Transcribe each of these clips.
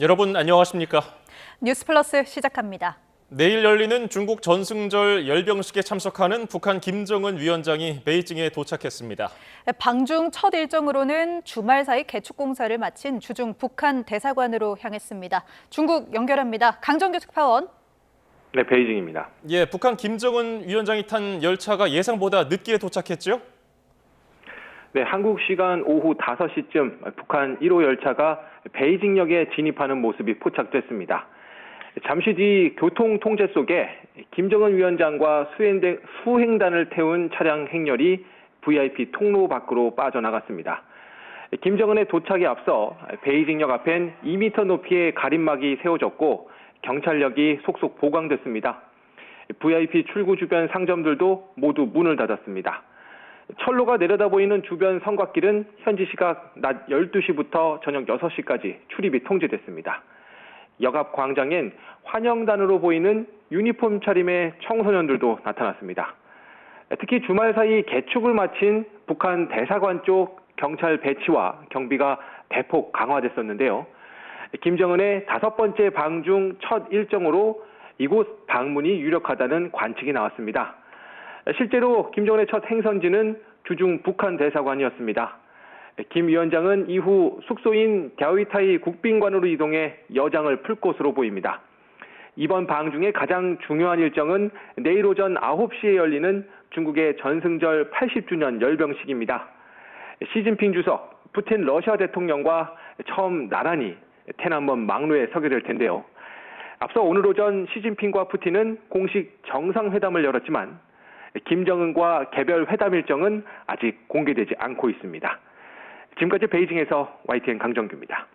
여러분 안녕하십니까? 뉴스플러스 시작합니다. 내일 열리는 중국 전승절 열병식에 참석하는 북한 김정은 위원장이 베이징에 도착했습니다. 방중 첫 일정으로는 주말 사이 개축 공사를 마친 주중 북한 대사관으로 향했습니다. 중국 연결합니다. 강정규 특파원. 네, 베이징입니다. 예, 북한 김정은 위원장이 탄 열차가 예상보다 늦게 도착했죠? 네, 한국 시간 오후 5시쯤 북한 1호 열차가 베이징역에 진입하는 모습이 포착됐습니다. 잠시 뒤 교통 통제 속에 김정은 위원장과 수행단을 태운 차량 행렬이 VIP 통로 밖으로 빠져나갔습니다. 김정은의 도착에 앞서 베이징역 앞엔 2m 높이의 가림막이 세워졌고 경찰력이 속속 보강됐습니다. VIP 출구 주변 상점들도 모두 문을 닫았습니다. 철로가 내려다보이는 주변 성곽길은 현지 시각 낮 12시부터 저녁 6시까지 출입이 통제됐습니다. 역 앞 광장엔 환영단으로 보이는 유니폼 차림의 청소년들도 나타났습니다. 특히 주말 사이 개축을 마친 북한 대사관 쪽 경찰 배치와 경비가 대폭 강화됐었는데요. 김정은의 5번째 방중 첫 일정으로 이곳 방문이 유력하다는 관측이 나왔습니다. 실제로 김정은의 첫 행선지는 주중 북한 대사관이었습니다. 김 위원장은 이후 숙소인 갸오이타이 국빈관으로 이동해 여장을 풀 것으로 보입니다. 이번 방중의 가장 중요한 일정은 내일 오전 9시에 열리는 중국의 전승절 80주년 열병식입니다. 시진핑 주석, 푸틴 러시아 대통령과 처음 나란히天安문 막루에 서게 될 텐데요. 앞서 오늘 오전 시진핑과 푸틴은 공식 정상회담을 열었지만 김정은과 개별 회담 일정은 아직 공개되지 않고 있습니다. 지금까지 베이징에서 YTN 강정규입니다.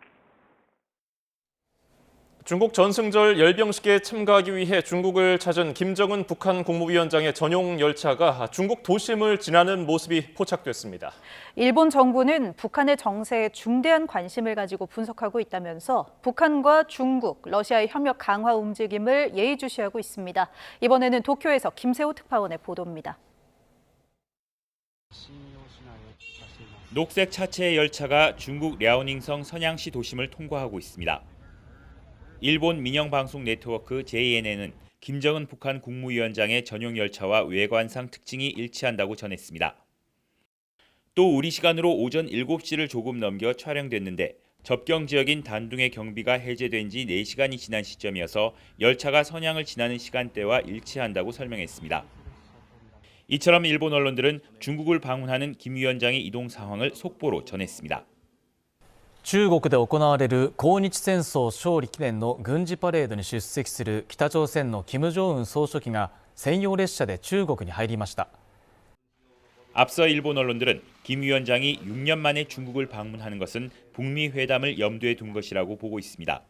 중국 전승절 열병식에 참가하기 위해 중국을 찾은 김정은 북한 국무위원장의 전용 열차가 중국 도심을 지나는 모습이 포착됐습니다. 일본 정부는 북한의 정세에 중대한 관심을 가지고 분석하고 있다면서 북한과 중국, 러시아의 협력 강화 움직임을 예의주시하고 있습니다. 이번에는 도쿄에서 김세호 특파원의 보도입니다. 녹색 차체의 열차가 중국 랴오닝성 선양시 도심을 통과하고 있습니다. 일본 민영방송 네트워크 JNN은 김정은 북한 국무위원장의 전용 열차와 외관상 특징이 일치한다고 전했습니다. 또 우리 시간으로 오전 7시를 조금 넘겨 촬영됐는데 접경 지역인 단둥의 경비가 해제된 지 4시간이 지난 시점이어서 열차가 선양을 지나는 시간대와 일치한다고 설명했습니다. 이처럼 일본 언론들은 중국을 방문하는 김 위원장의 이동 상황을 속보로 전했습니다. 中国で行われる抗日戦争勝利記念の軍事パレードに出席する北朝鮮の金正恩総書記が専用列車で中国に入りました。 앞서 일본 언론들은 김 위원장이 6년 만에 중국을 방문하는 것은 북미 회담을 염두에 둔 것이라고 보고 있습니다.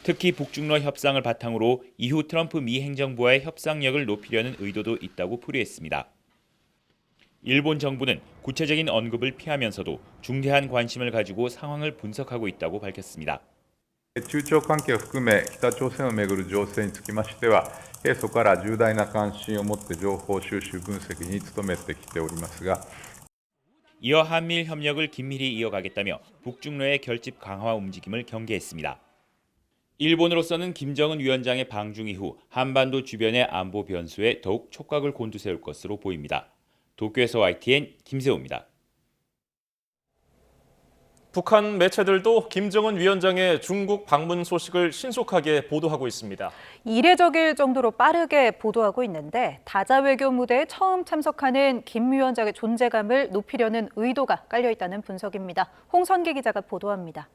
특히 북중러 협상을 바탕으로 이후 트럼프 미 행정부와의 협상력을 높이려는 의도도 있다고 풀이했습니다. 일본 정부는 구체적인 언급을 피하면서도 중대한 관심을 가지고 상황을 분석하고 있다고 밝혔습니다. 中朝関係を含め北朝鮮をめぐる情勢につきましては、平素から重大な関心を持って情報収集分析に努めてきておりますが、 이어 한미일 협력을 긴밀히 이어가겠다며 북중러의 결집 강화 움직임을 경계했습니다. 일본으로서는 김정은 위원장의 방중 이후 한반도 주변의 안보 변수에 더욱 촉각을 곤두세울 것으로 보입니다. 도쿄에서 YTN 김세호입니다. 북한 매체들도 김정은 위원장의 중국 방문 소식을 신속하게 보도하고 있습니다. 이례적일 정도로 빠르게 보도하고 있는데 다자 외교 무대에 처음 참석하는 김 위원장의 존재감을 높이려는 의도가 깔려 있다는 분석입니다. 홍선기 기자가 보도합니다.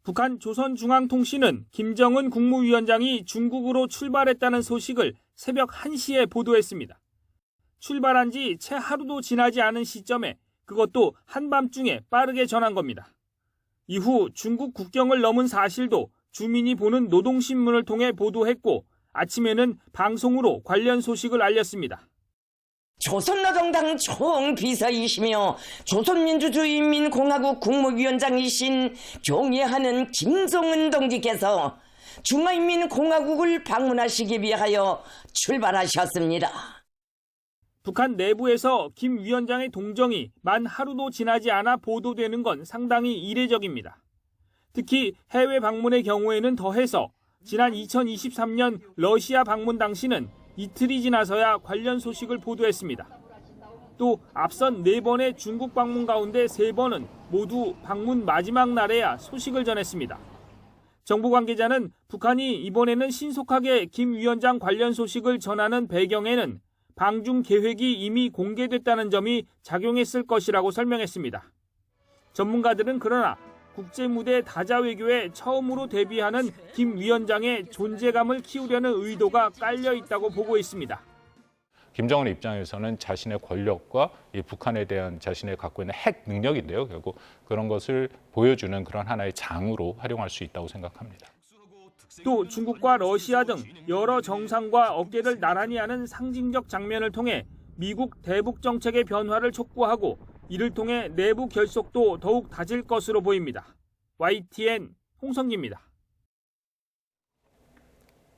북한 조선중앙통신은 김정은 국무위원장이 중국으로 출발했다는 소식을 새벽 1시에 보도했습니다. 출발한 지 채 하루도 지나지 않은 시점에 그것도 한밤중에 빠르게 전한 겁니다. 이후 중국 국경을 넘은 사실도 주민이 보는 노동신문을 통해 보도했고 아침에는 방송으로 관련 소식을 알렸습니다. 조선노동당 총비서이시며 조선민주주의인민공화국 국무위원장이신 경애하는 김정은 동지께서 중화인민공화국을 방문하시기 위하여 출발하셨습니다. 북한 내부에서 김 위원장의 동정이 만 하루도 지나지 않아 보도되는 건 상당히 이례적입니다. 특히 해외 방문의 경우에는 더해서 지난 2023년 러시아 방문 당시는 이틀이 지나서야 관련 소식을 보도했습니다. 또 앞선 4번의 중국 방문 가운데 3번은 모두 방문 마지막 날에야 소식을 전했습니다. 정부 관계자는 북한이 이번에는 신속하게 김 위원장 관련 소식을 전하는 배경에는 방중 계획이 이미 공개됐다는 점이 작용했을 것이라고 설명했습니다. 전문가들은 그러나 국제무대 다자 외교에 처음으로 데뷔하는 김 위원장의 존재감을 키우려는 의도가 깔려 있다고 보고 있습니다. 김정은 입장에서는 자신의 권력과 이 북한에 대한 자신의 갖고 있는 핵 능력인데요. 결국 그런 것을 보여주는 그런 하나의 장으로 활용할 수 있다고 생각합니다. 또 중국과 러시아 등 여러 정상과 어깨를 나란히 하는 상징적 장면을 통해 미국 대북 정책의 변화를 촉구하고 이를 통해 내부 결속도 더욱 다질 것으로 보입니다. YTN 홍성기입니다.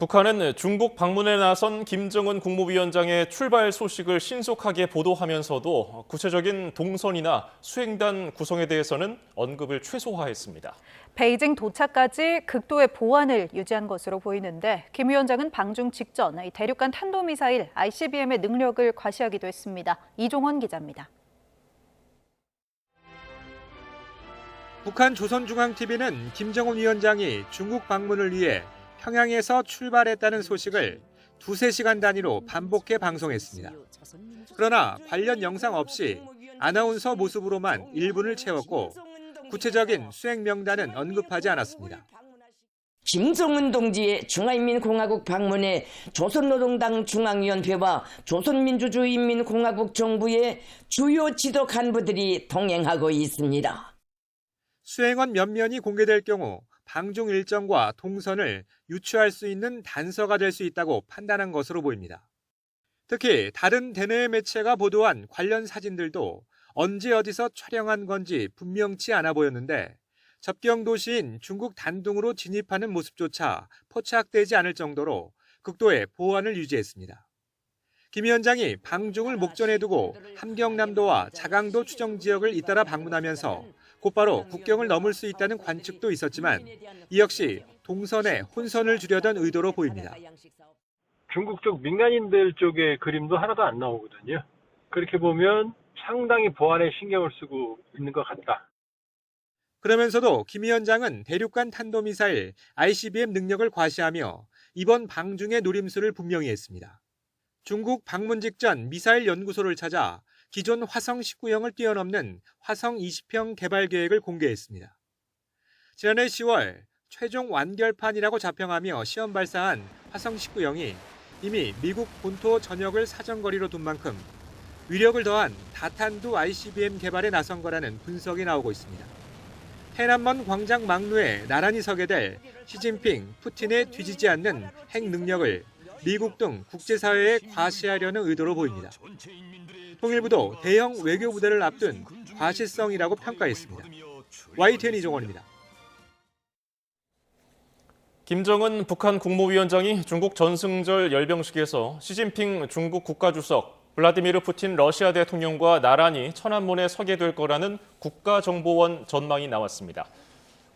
북한은 중국 방문에 나선 김정은 국무위원장의 출발 소식을 신속하게 보도하면서도 구체적인 동선이나 수행단 구성에 대해서는 언급을 최소화했습니다. 베이징 도착까지 극도의 보안을 유지한 것으로 보이는데 김 위원장은 방중 직전 대륙간 탄도미사일 ICBM의 능력을 과시하기도 했습니다. 이종원 기자입니다. 북한 조선중앙TV는 김정은 위원장이 중국 방문을 위해 평양에서 출발했다는 소식을 2-3시간 단위로 반복해 방송했습니다. 그러나 관련 영상 없이 아나운서 모습으로만 1분을 채웠고 구체적인 수행 명단은 언급하지 않았습니다. 김정은 동지의 중화인민공화국 방문에 조선노동당 중앙위원회와 조선민주주의인민공화국 정부의 주요 지도 간부들이 동행하고 있습니다. 수행원 몇 면이 공개될 경우 방중 일정과 동선을 유추할 수 있는 단서가 될 수 있다고 판단한 것으로 보입니다. 특히 다른 대내 매체가 보도한 관련 사진들도 언제 어디서 촬영한 건지 분명치 않아 보였는데 접경 도시인 중국 단둥으로 진입하는 모습조차 포착되지 않을 정도로 극도의 보안을 유지했습니다. 김 위원장이 방중을 목전에 두고 함경남도와 자강도 추정 지역을 잇따라 방문하면서 곧바로 국경을 넘을 수 있다는 관측도 있었지만 이 역시 동선에 혼선을 주려던 의도로 보입니다. 중국 쪽 민간인들 쪽의 그림도 하나도 안 나오거든요. 그렇게 보면 상당히 보안에 신경을 쓰고 있는 것 같다. 그러면서도 김 위원장은 대륙간 탄도미사일 ICBM 능력을 과시하며 이번 방중의 노림수를 분명히 했습니다. 중국 방문 직전 미사일 연구소를 찾아 기존 화성 19형을 뛰어넘는 화성 20형 개발 계획을 공개했습니다. 지난해 10월 최종 완결판이라고 자평하며 시험 발사한 화성 19형이 이미 미국 본토 전역을 사정거리로 둔 만큼 위력을 더한 다탄두 ICBM 개발에 나선 거라는 분석이 나오고 있습니다. 해남먼 광장 막루에 나란히 서게 될 시진핑, 푸틴에 뒤지지 않는 핵 능력을 미국 등 국제사회에 과시하려는 의도로 보입니다. 통일부도 대형 외교부대를 앞둔 과시성이라고 평가했습니다. YTN 이종원입니다. 김정은 북한 국무위원장이 중국 전승절 열병식에서 시진핑 중국 국가주석, 블라디미르 푸틴 러시아 대통령과 나란히 천안문에 서게 될 거라는 국가정보원 전망이 나왔습니다.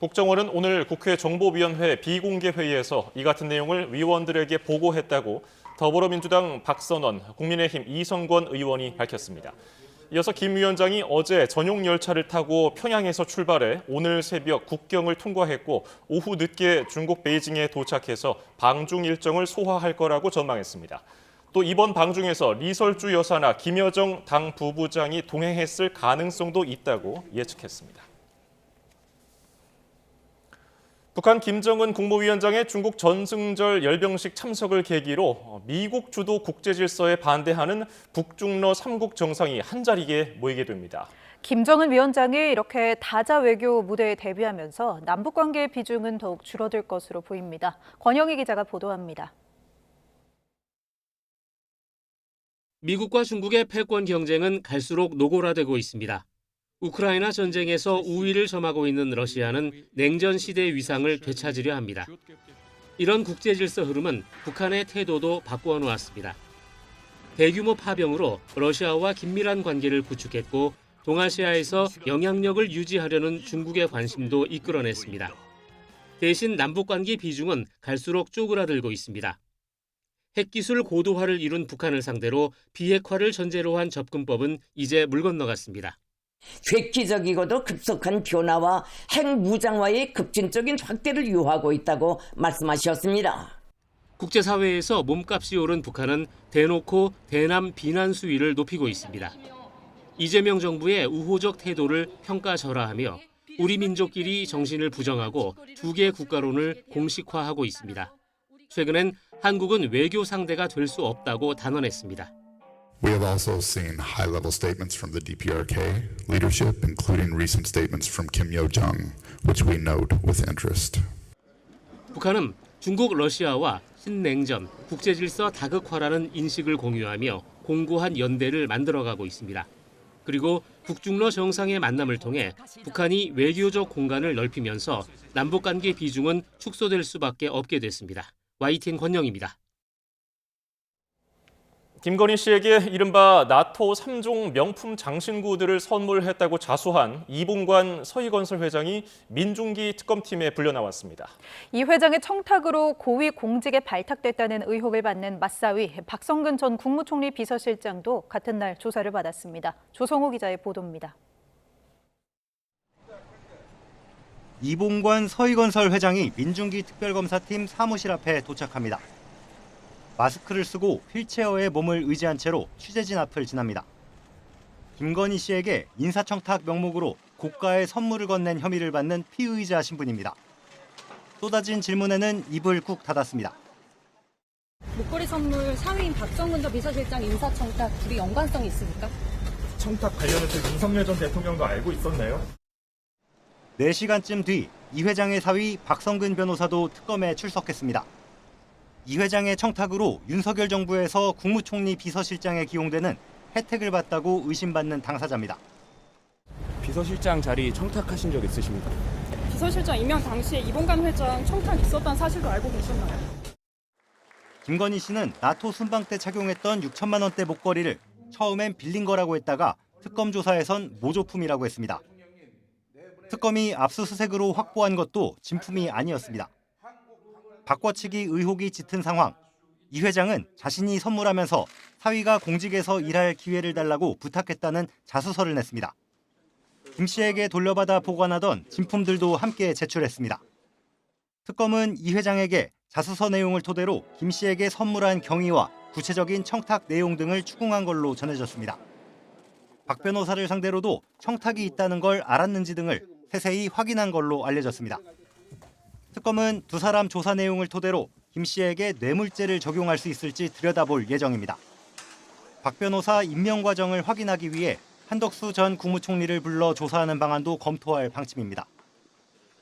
국정원은 오늘 국회 정보위원회 비공개 회의에서 이 같은 내용을 위원들에게 보고했다고 더불어민주당 박선원, 국민의힘 이성권 의원이 밝혔습니다. 이어서 김 위원장이 어제 전용 열차를 타고 평양에서 출발해 오늘 새벽 국경을 통과했고 오후 늦게 중국 베이징에 도착해서 방중 일정을 소화할 거라고 전망했습니다. 또 이번 방중에서 리설주 여사나 김여정 당 부부장이 동행했을 가능성도 있다고 예측했습니다. 북한 김정은 국무위원장의 중국 전승절 열병식 참석을 계기로 미국 주도 국제질서에 반대하는 북중러 3국 정상이 한자리에 모이게 됩니다. 김정은 위원장이 이렇게 다자 외교 무대에 데뷔하면서 남북 관계의 비중은 더욱 줄어들 것으로 보입니다. 권영희 기자가 보도합니다. 미국과 중국의 패권 경쟁은 갈수록 노골화되고 있습니다. 우크라이나 전쟁에서 우위를 점하고 있는 러시아는 냉전 시대의 위상을 되찾으려 합니다. 이런 국제 질서 흐름은 북한의 태도도 바꾸어 놓았습니다. 대규모 파병으로 러시아와 긴밀한 관계를 구축했고 동아시아에서 영향력을 유지하려는 중국의 관심도 이끌어냈습니다. 대신 남북관계 비중은 갈수록 쪼그라들고 있습니다. 핵기술 고도화를 이룬 북한을 상대로 비핵화를 전제로 한 접근법은 이제 물 건너갔습니다. 획기적이고도 급속한 변화와 핵무장화의 급진적인 확대를 유하고 있다고 말씀하셨습니다. 국제사회에서 몸값이 오른 북한은 대놓고 대남 비난 수위를 높이고 있습니다. 이재명 정부의 우호적 태도를 평가절하하며 우리 민족끼리 정신을 부정하고 두 개 국가론을 공식화하고 있습니다. 최근엔 한국은 외교 상대가 될 수 없다고 단언했습니다. We have also seen high-level statements from the DPRK leadership, including recent statements from Kim Yo-jong, which we note with interest. 북한은 중국, 러시아와 신냉전, 국제질서 다극화라는 인식을 공유하며 공고한 연대를 만들어가고 있습니다. 그리고 북중러 정상의 만남을 통해 북한이 외교적 공간을 넓히면서 남북관계 비중은 축소될 수밖에 없게 됐습니다. YTN 권영입니다. 김건희 씨에게 이른바 나토 3종 명품 장신구들을 선물했다고 자수한 이봉관 서희건설 회장이 민중기 특검팀에 불려나왔습니다. 이 회장의 청탁으로 고위 공직에 발탁됐다는 의혹을 받는 맞사위 박성근 전 국무총리 비서실장도 같은 날 조사를 받았습니다. 조성호 기자의 보도입니다. 이봉관 서희건설 회장이 민중기 특별검사팀 사무실 앞에 도착합니다. 마스크를 쓰고 휠체어에 몸을 의지한 채로 취재진 앞을 지납니다. 김건희 씨에게 인사청탁 명목으로 고가의 선물을 건넨 혐의를 받는 피의자 신분입니다. 쏟아진 질문에는 입을 꾹 닫았습니다. 목걸이 선물 상위인 박성근 전 비서실장 인사청탁 둘이 연관성이 있습니까? 청탁 관련해서 윤석열 전 대통령도 알고 있었나요? 4시간쯤 뒤 이 회장의 사위 박성근 변호사도 특검에 출석했습니다. 이 회장의 청탁으로 윤석열 정부에서 국무총리 비서실장에 기용되는 혜택을 받다고 의심받는 당사자입니다. 비서실장 자리 청탁하신 적 있으십니까? 비서실장 임명 당시에 이봉관 회장 청탁 있었다는 사실도 알고 계셨나요? 김건희 씨는 나토 순방 때 착용했던 6천만 원대 목걸이를 처음엔 빌린 거라고 했다가 특검 조사에선 모조품이라고 했습니다. 특검이 압수수색으로 확보한 것도 진품이 아니었습니다. 바꿔치기 의혹이 짙은 상황. 이 회장은 자신이 선물하면서 사위가 공직에서 일할 기회를 달라고 부탁했다는 자수서를 냈습니다. 김 씨에게 돌려받아 보관하던 진품들도 함께 제출했습니다. 특검은 이 회장에게 자수서 내용을 토대로 김 씨에게 선물한 경위와 구체적인 청탁 내용 등을 추궁한 걸로 전해졌습니다. 박 변호사를 상대로도 청탁이 있다는 걸 알았는지 등을 세세히 확인한 걸로 알려졌습니다. 특검은 두 사람 조사 내용을 토대로 김 씨에게 뇌물죄를 적용할 수 있을지 들여다볼 예정입니다. 박 변호사 임명 과정을 확인하기 위해 한덕수 전 국무총리를 불러 조사하는 방안도 검토할 방침입니다.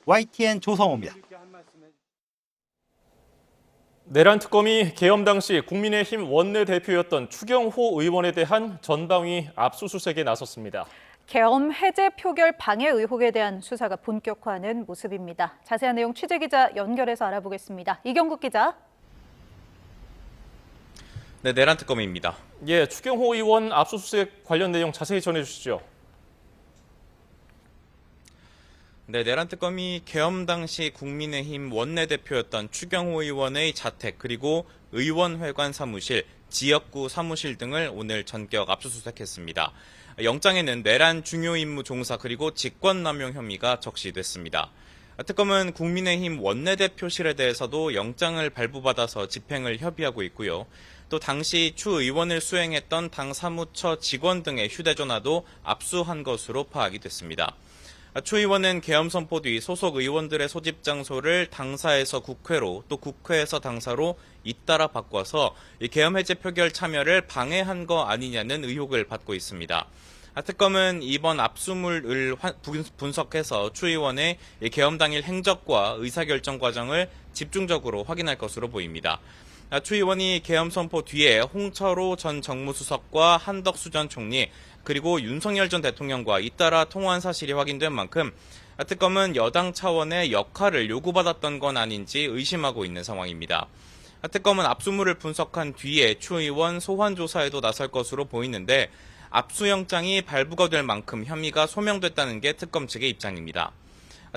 YTN 조성호입니다. 내란 특검이 계엄 당시 국민의힘 원내대표였던 추경호 의원에 대한 전방위 압수수색에 나섰습니다. 계엄 해제 표결 방해 의혹에 대한 수사가 본격화하는 모습입니다. 자세한 내용 취재기자 연결해서 알아보겠습니다. 이경국 기자. 네, 내란 특검입니다. 예, 추경호 의원 압수수색 관련 내용 자세히 전해주시죠. 네, 내란 특검이 계엄 당시 국민의힘 원내대표였던 추경호 의원의 자택 그리고 의원회관 사무실, 지역구 사무실 등을 오늘 전격 압수수색했습니다. 영장에는 내란 중요 임무 종사 그리고 직권남용 혐의가 적시됐습니다. 특검은 국민의힘 원내대표실에 대해서도 영장을 발부받아서 집행을 협의하고 있고요. 또 당시 추 의원을 수행했던 당 사무처 직원 등의 휴대전화도 압수한 것으로 파악이 됐습니다. 추 의원은 계엄 선포 뒤 소속 의원들의 소집 장소를 당사에서 국회로 또 국회에서 당사로 잇따라 바꿔서 계엄 해제 표결 참여를 방해한 거 아니냐는 의혹을 받고 있습니다. 특검은 이번 압수물을 분석해서 추 의원의 계엄 당일 행적과 의사결정 과정을 집중적으로 확인할 것으로 보입니다. 추 의원이 계엄 선포 뒤에 홍철호 전 정무수석과 한덕수 전 총리 그리고 윤석열 전 대통령과 잇따라 통화한 사실이 확인된 만큼 특검은 여당 차원의 역할을 요구받았던 건 아닌지 의심하고 있는 상황입니다. 특검은 압수물을 분석한 뒤에 추 의원 소환 조사에도 나설 것으로 보이는데 압수영장이 발부가 될 만큼 혐의가 소명됐다는 게 특검 측의 입장입니다.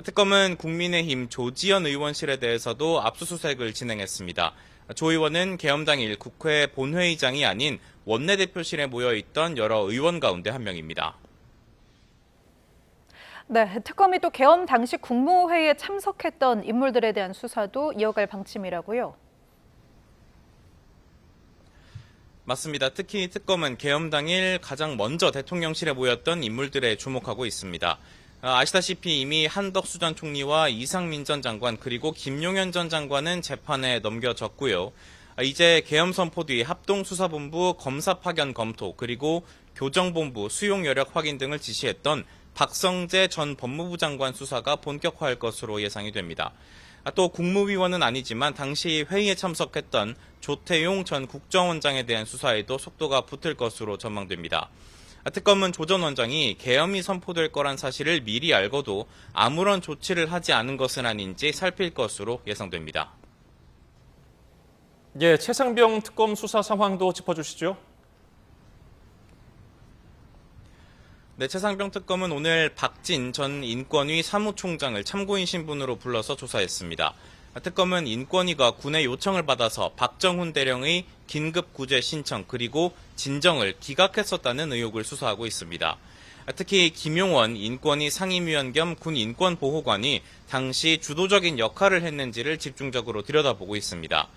특검은 국민의힘 조지현 의원실에 대해서도 압수수색을 진행했습니다. 조 의원은 개엄 당일 국회 본회의장이 아닌 원내대표실에 모여있던 여러 의원 가운데 한 명입니다. 네, 특검이 또 개엄 당시 국무회의에 참석했던 인물들에 대한 수사도 이어갈 방침이라고요. 맞습니다. 특히 특검은 개엄 당일 가장 먼저 대통령실에 모였던 인물들에 주목하고 있습니다. 아시다시피 이미 한덕수 전 총리와 이상민 전 장관 그리고 김용현 전 장관은 재판에 넘겨졌고요. 이제 개엄 선포 뒤 합동수사본부 검사 파견 검토 그리고 교정본부 수용 여력 확인 등을 지시했던 박성재 전 법무부 장관 수사가 본격화할 것으로 예상이 됩니다. 또 국무위원은 아니지만 당시 회의에 참석했던 조태용 전 국정원장에 대한 수사에도 속도가 붙을 것으로 전망됩니다. 특검은 조 전 원장이 계엄이 선포될 거란 사실을 미리 알고도 아무런 조치를 하지 않은 것은 아닌지 살필 것으로 예상됩니다. 예, 최상병 특검 수사 상황도 짚어주시죠. 네, 최상병 특검은 오늘 박진 전 인권위 사무총장을 참고인 신분으로 불러서 조사했습니다. 특검은 인권위가 군의 요청을 받아서 박정훈 대령의 긴급 구제 신청 그리고 진정을 기각했었다는 의혹을 수사하고 있습니다. 특히 김용원 인권위 상임위원 겸 군 인권보호관이 당시 주도적인 역할을 했는지를 집중적으로 들여다보고 있습니다.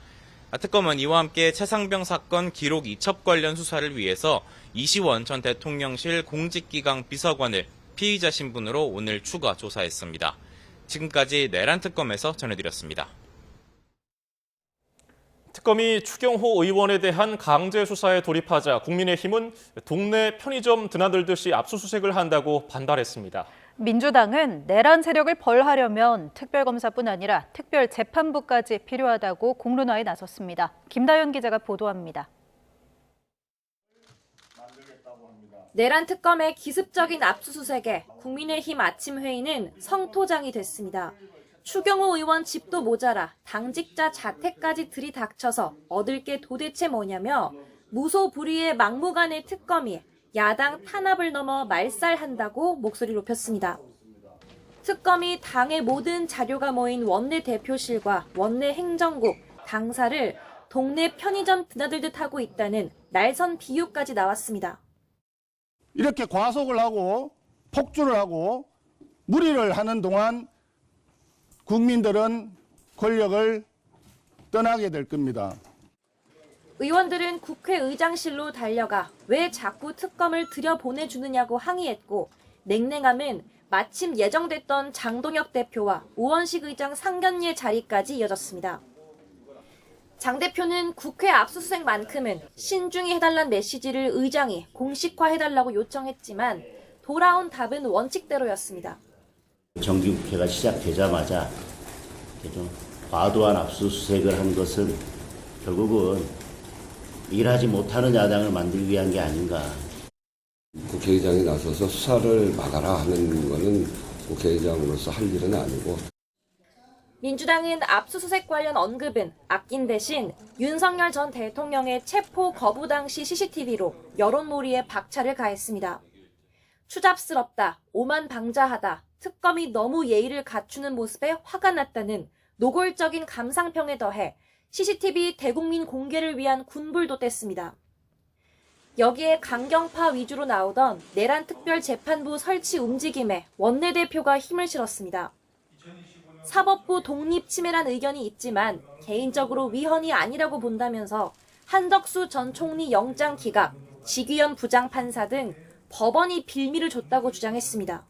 특검은 이와 함께 최상병 사건 기록 이첩 관련 수사를 위해서 이시원 전 대통령실 공직기강 비서관을 피의자 신분으로 오늘 추가 조사했습니다. 지금까지 내란특검에서 전해드렸습니다. 특검이 추경호 의원에 대한 강제 수사에 돌입하자 국민의힘은 동네 편의점 드나들듯이 압수수색을 한다고 반발했습니다. 민주당은 내란 세력을 벌하려면 특별검사뿐 아니라 특별재판부까지 필요하다고 공론화에 나섰습니다. 김다연 기자가 보도합니다. 내란 특검의 기습적인 압수수색에 국민의힘 아침 회의는 성토장이 됐습니다. 추경호 의원 집도 모자라 당직자 자택까지 들이닥쳐서 얻을 게 도대체 뭐냐며 무소불위의 막무가내 특검이 야당 탄압을 넘어 말살한다고 목소리 높였습니다. 특검이 당의 모든 자료가 모인 원내대표실과 원내행정국, 당사를 동네 편의점 드나들듯 하고 있다는 날선 비유까지 나왔습니다. 이렇게 과속을 하고 폭주를 하고 무리를 하는 동안 국민들은 권력을 떠나게 될 겁니다. 의원들은 국회의장실로 달려가 왜 자꾸 특검을 들여보내주느냐고 항의했고 냉랭함은 마침 예정됐던 장동혁 대표와 우원식 의장 상견례 자리까지 이어졌습니다. 장 대표는 국회 압수수색만큼은 신중히 해달란 메시지를 의장이 공식화해달라고 요청했지만 돌아온 답은 원칙대로였습니다. 정기국회가 시작되자마자 좀 과도한 압수수색을 한 것은 결국은 일하지 못하는 야당을 만들기 위한 게 아닌가. 국회의장이 나서서 수사를 막아라 하는 것은 국회의장으로서 할 일은 아니고. 민주당은 압수수색 관련 언급은 아낀 대신 윤석열 전 대통령의 체포 거부 당시 CCTV로 여론몰이에 박차를 가했습니다. 추잡스럽다, 오만방자하다, 특검이 너무 예의를 갖추는 모습에 화가 났다는 노골적인 감상평에 더해 CCTV 대국민 공개를 위한 군불도 뗐습니다. 여기에 강경파 위주로 나오던 내란특별재판부 설치 움직임에 원내대표가 힘을 실었습니다. 사법부 독립침해란 의견이 있지만 개인적으로 위헌이 아니라고 본다면서 한덕수 전 총리 영장 기각, 지귀현 부장판사 등 법원이 빌미를 줬다고 주장했습니다.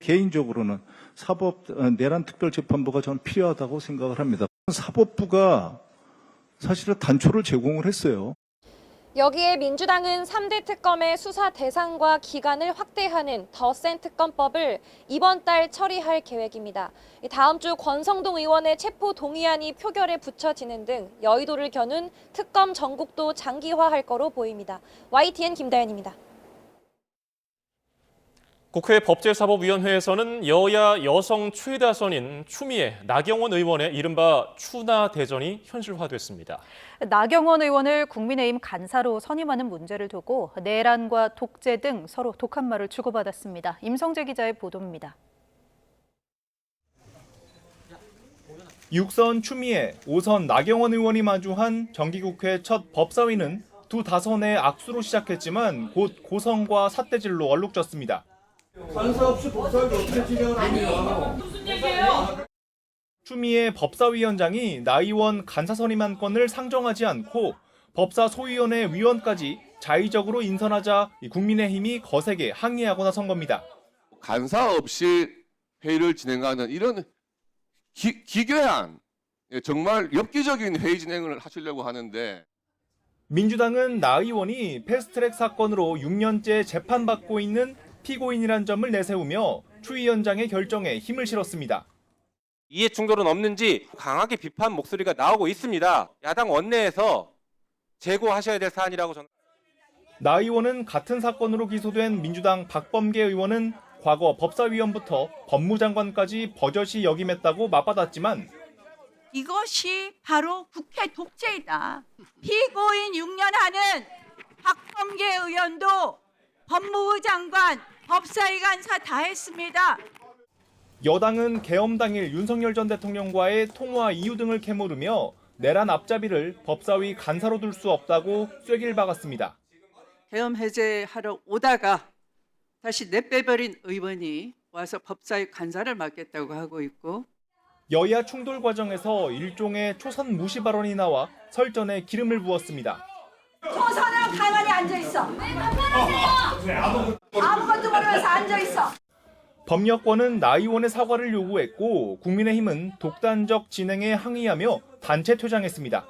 개인적으로는 내란특별재판부가 저는 필요하다고 생각을 합니다. 사법부가 사실은 단초를 제공을 했어요. 여기에 민주당은 3대 특검의 수사 대상과 기간을 확대하는 더 센 특검법을 이번 달 처리할 계획입니다. 다음 주 권성동 의원의 체포 동의안이 표결에 붙여지는 등 여의도를 겨눈 특검 전국도 장기화할 거로 보입니다. YTN 김다연입니다. 국회 법제사법위원회에서는 여야 여성 최다선인 추미애, 나경원 의원의 이른바 추나 대전이 현실화됐습니다. 나경원 의원을 국민의힘 간사로 선임하는 문제를 두고 내란과 독재 등 서로 독한 말을 주고받았습니다. 임성재 기자의 보도입니다. 6선 추미애, 5선 나경원 의원이 마주한 정기국회 첫 법사위는 두 다선의 악수로 시작했지만 곧 고성과 삿대질로 얼룩졌습니다. 간사 없이 법사위 어떻게 진행을 합니까? 무슨 얘기예요? 추미애 법사위원장이 나 의원 간사 선임한 건을 상정하지 않고 법사 소위원회 위원까지 자의적으로 인선하자 국민의힘이 거세게 항의하고 나선 겁니다. 간사 없이 회의를 진행하는 이런 기괴한 정말 엽기적인 회의 진행을 하시려고 하는데 민주당은 나 의원이 패스트트랙 사건으로 6년째 재판받고 있는 피고인이란 점을 내세우며 추 위원장의 결정에 힘을 실었습니다. 이해 충돌은 없는지 강하게 비판 목소리가 나오고 있습니다. 야당 원내에서 재고하셔야 될 사안이라고 저는. 나 의원은 같은 사건으로 기소된 민주당 박범계 의원은 과거 법사위원부터 법무장관까지 버젓이 역임했다고 맞받았지만 이것이 바로 국회 독재이다. 피고인 6년 하는 박범계 의원도 법무부 장관, 법사위 간사 다 했습니다. 여당은 계엄 당일 윤석열 전 대통령과의 통화 이유 등을 캐물으며 내란 앞잡이를 법사위 간사로 둘 수 없다고 쐐기를 박았습니다. 계엄 해제하러 오다가 다시 내빼버린 의원이 와서 법사위 간사를 맡겠다고 하고 있고 여야 충돌 과정에서 일종의 초선 무시 발언이 나와 설전에 기름을 부었습니다. 초선은 가만히 앉아있어. 아무것도 모르면서 앉아있어. 법여권은 나 의원의 사과를 요구했고 국민의힘은 독단적 진행에 항의하며 단체 퇴장했습니다.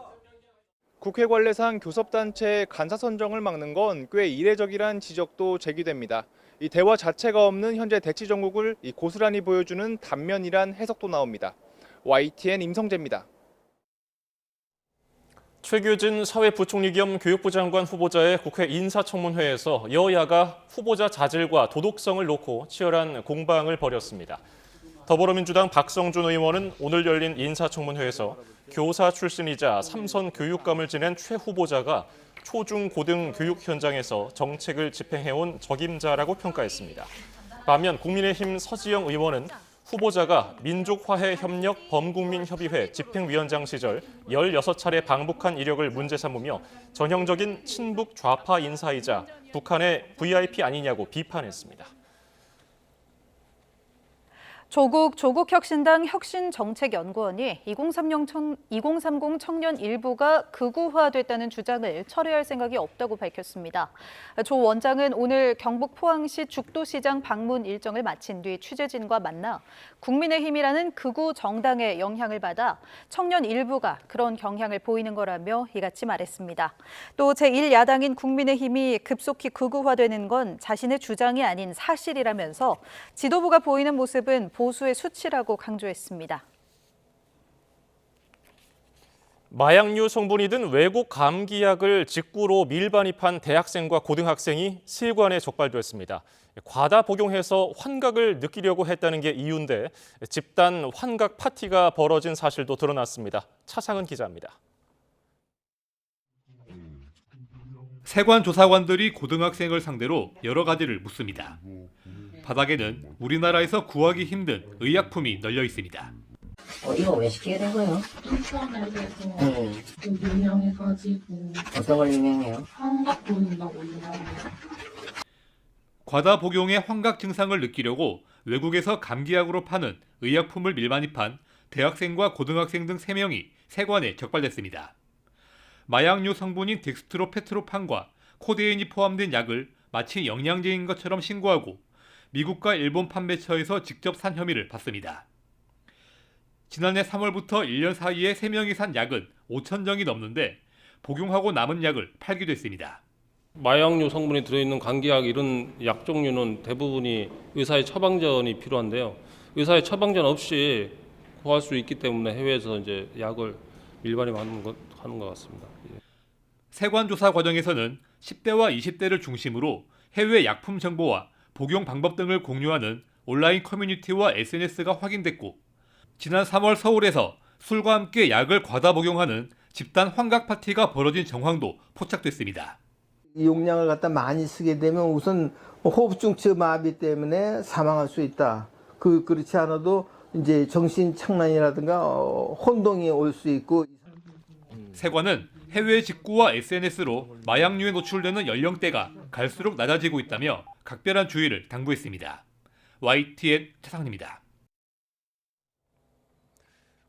국회 관례상 교섭단체의 간사 선정을 막는 건 꽤 이례적이란 지적도 제기됩니다. 이 대화 자체가 없는 현재 대치 정국을 고스란히 보여주는 단면이란 해석도 나옵니다. YTN 임성재입니다. 최규진 사회부총리 겸 교육부 장관 후보자의 국회 인사청문회에서 여야가 후보자 자질과 도덕성을 놓고 치열한 공방을 벌였습니다. 더불어민주당 박성준 의원은 오늘 열린 인사청문회에서 교사 출신이자 3선 교육감을 지낸 최 후보자가 초중 고등 교육 현장에서 정책을 집행해온 적임자라고 평가했습니다. 반면 국민의힘 서지영 의원은 후보자가 민족화해협력 범국민협의회 집행위원장 시절 16차례 방북한 이력을 문제 삼으며 전형적인 친북 좌파 인사이자 북한의 VIP 아니냐고 비판했습니다. 조국혁신당 혁신정책연구원이 2030 청년 일부가 극우화됐다는 주장을 철회할 생각이 없다고 밝혔습니다. 조 원장은 오늘 경북 포항시 죽도시장 방문 일정을 마친 뒤 취재진과 만나 국민의힘이라는 극우 정당의 영향을 받아 청년 일부가 그런 경향을 보이는 거라며 이같이 말했습니다. 또 제1야당인 국민의힘이 급속히 극우화되는 건 자신의 주장이 아닌 사실이라면서 지도부가 보이는 모습은 보수의 수치라고 강조했습니다. 마약류 성분이 든 외국 감기약을 직구로 밀반입한 대학생과 고등학생이 세관에 적발됐습니다. 과다 복용해서 환각을 느끼려고 했다는 게 이유인데 집단 환각 파티가 벌어진 사실도 드러났습니다. 차상은 기자입니다. 세관 조사관들이 고등학생을 상대로 여러 가지를 묻습니다. 바닥에는 우리나라에서 구하기 힘든 의약품이 널려 있습니다. 이거 왜 시키게 된 거예요? 유명해가지고. 어떤 걸 유명해요? 환각 보인다고 유명해요. 과다 복용의 환각 증상을 느끼려고 외국에서 감기약으로 파는 의약품을 밀반입한 대학생과 고등학생 등 3명이 세관에 적발됐습니다. 마약류 성분인 덱스트로페트로판과 코데인이 포함된 약을 마치 영양제인 것처럼 신고하고 미국과 일본 판매처에서 직접 산 혐의를 받습니다. 지난해 3월부터 1년 사이에 3명이 산 약은 5,000정이 넘는데 복용하고 남은 약을 팔기도 했습니다. 마약류 성분이 들어있는 감기약 이런 약 종류는 대부분이 의사의 처방전이 필요한데요. 의사의 처방전 없이 구할 수 있기 때문에 해외에서 이제 약을 밀반입하는 것 같습니다. 세관 조사 과정에서는 10대와 20대를 중심으로 해외 약품 정보와 복용 방법 등을 공유하는 온라인 커뮤니티와 SNS가 확인됐고, 지난 3월 서울에서 술과 함께 약을 과다 복용하는 집단 환각 파티가 벌어진 정황도 포착됐습니다. 이 용량을 갖다 많이 쓰게 되면 우선 호흡중추 마비 때문에 사망할 수 있다. 그렇지 않아도 이제 정신 착란이라든가 혼동이 올 수 있고. 세관은 해외 직구와 SNS로 마약류에 노출되는 연령대가 갈수록 낮아지고 있다며 각별한 주의를 당부했습니다. YTN 최상입니다.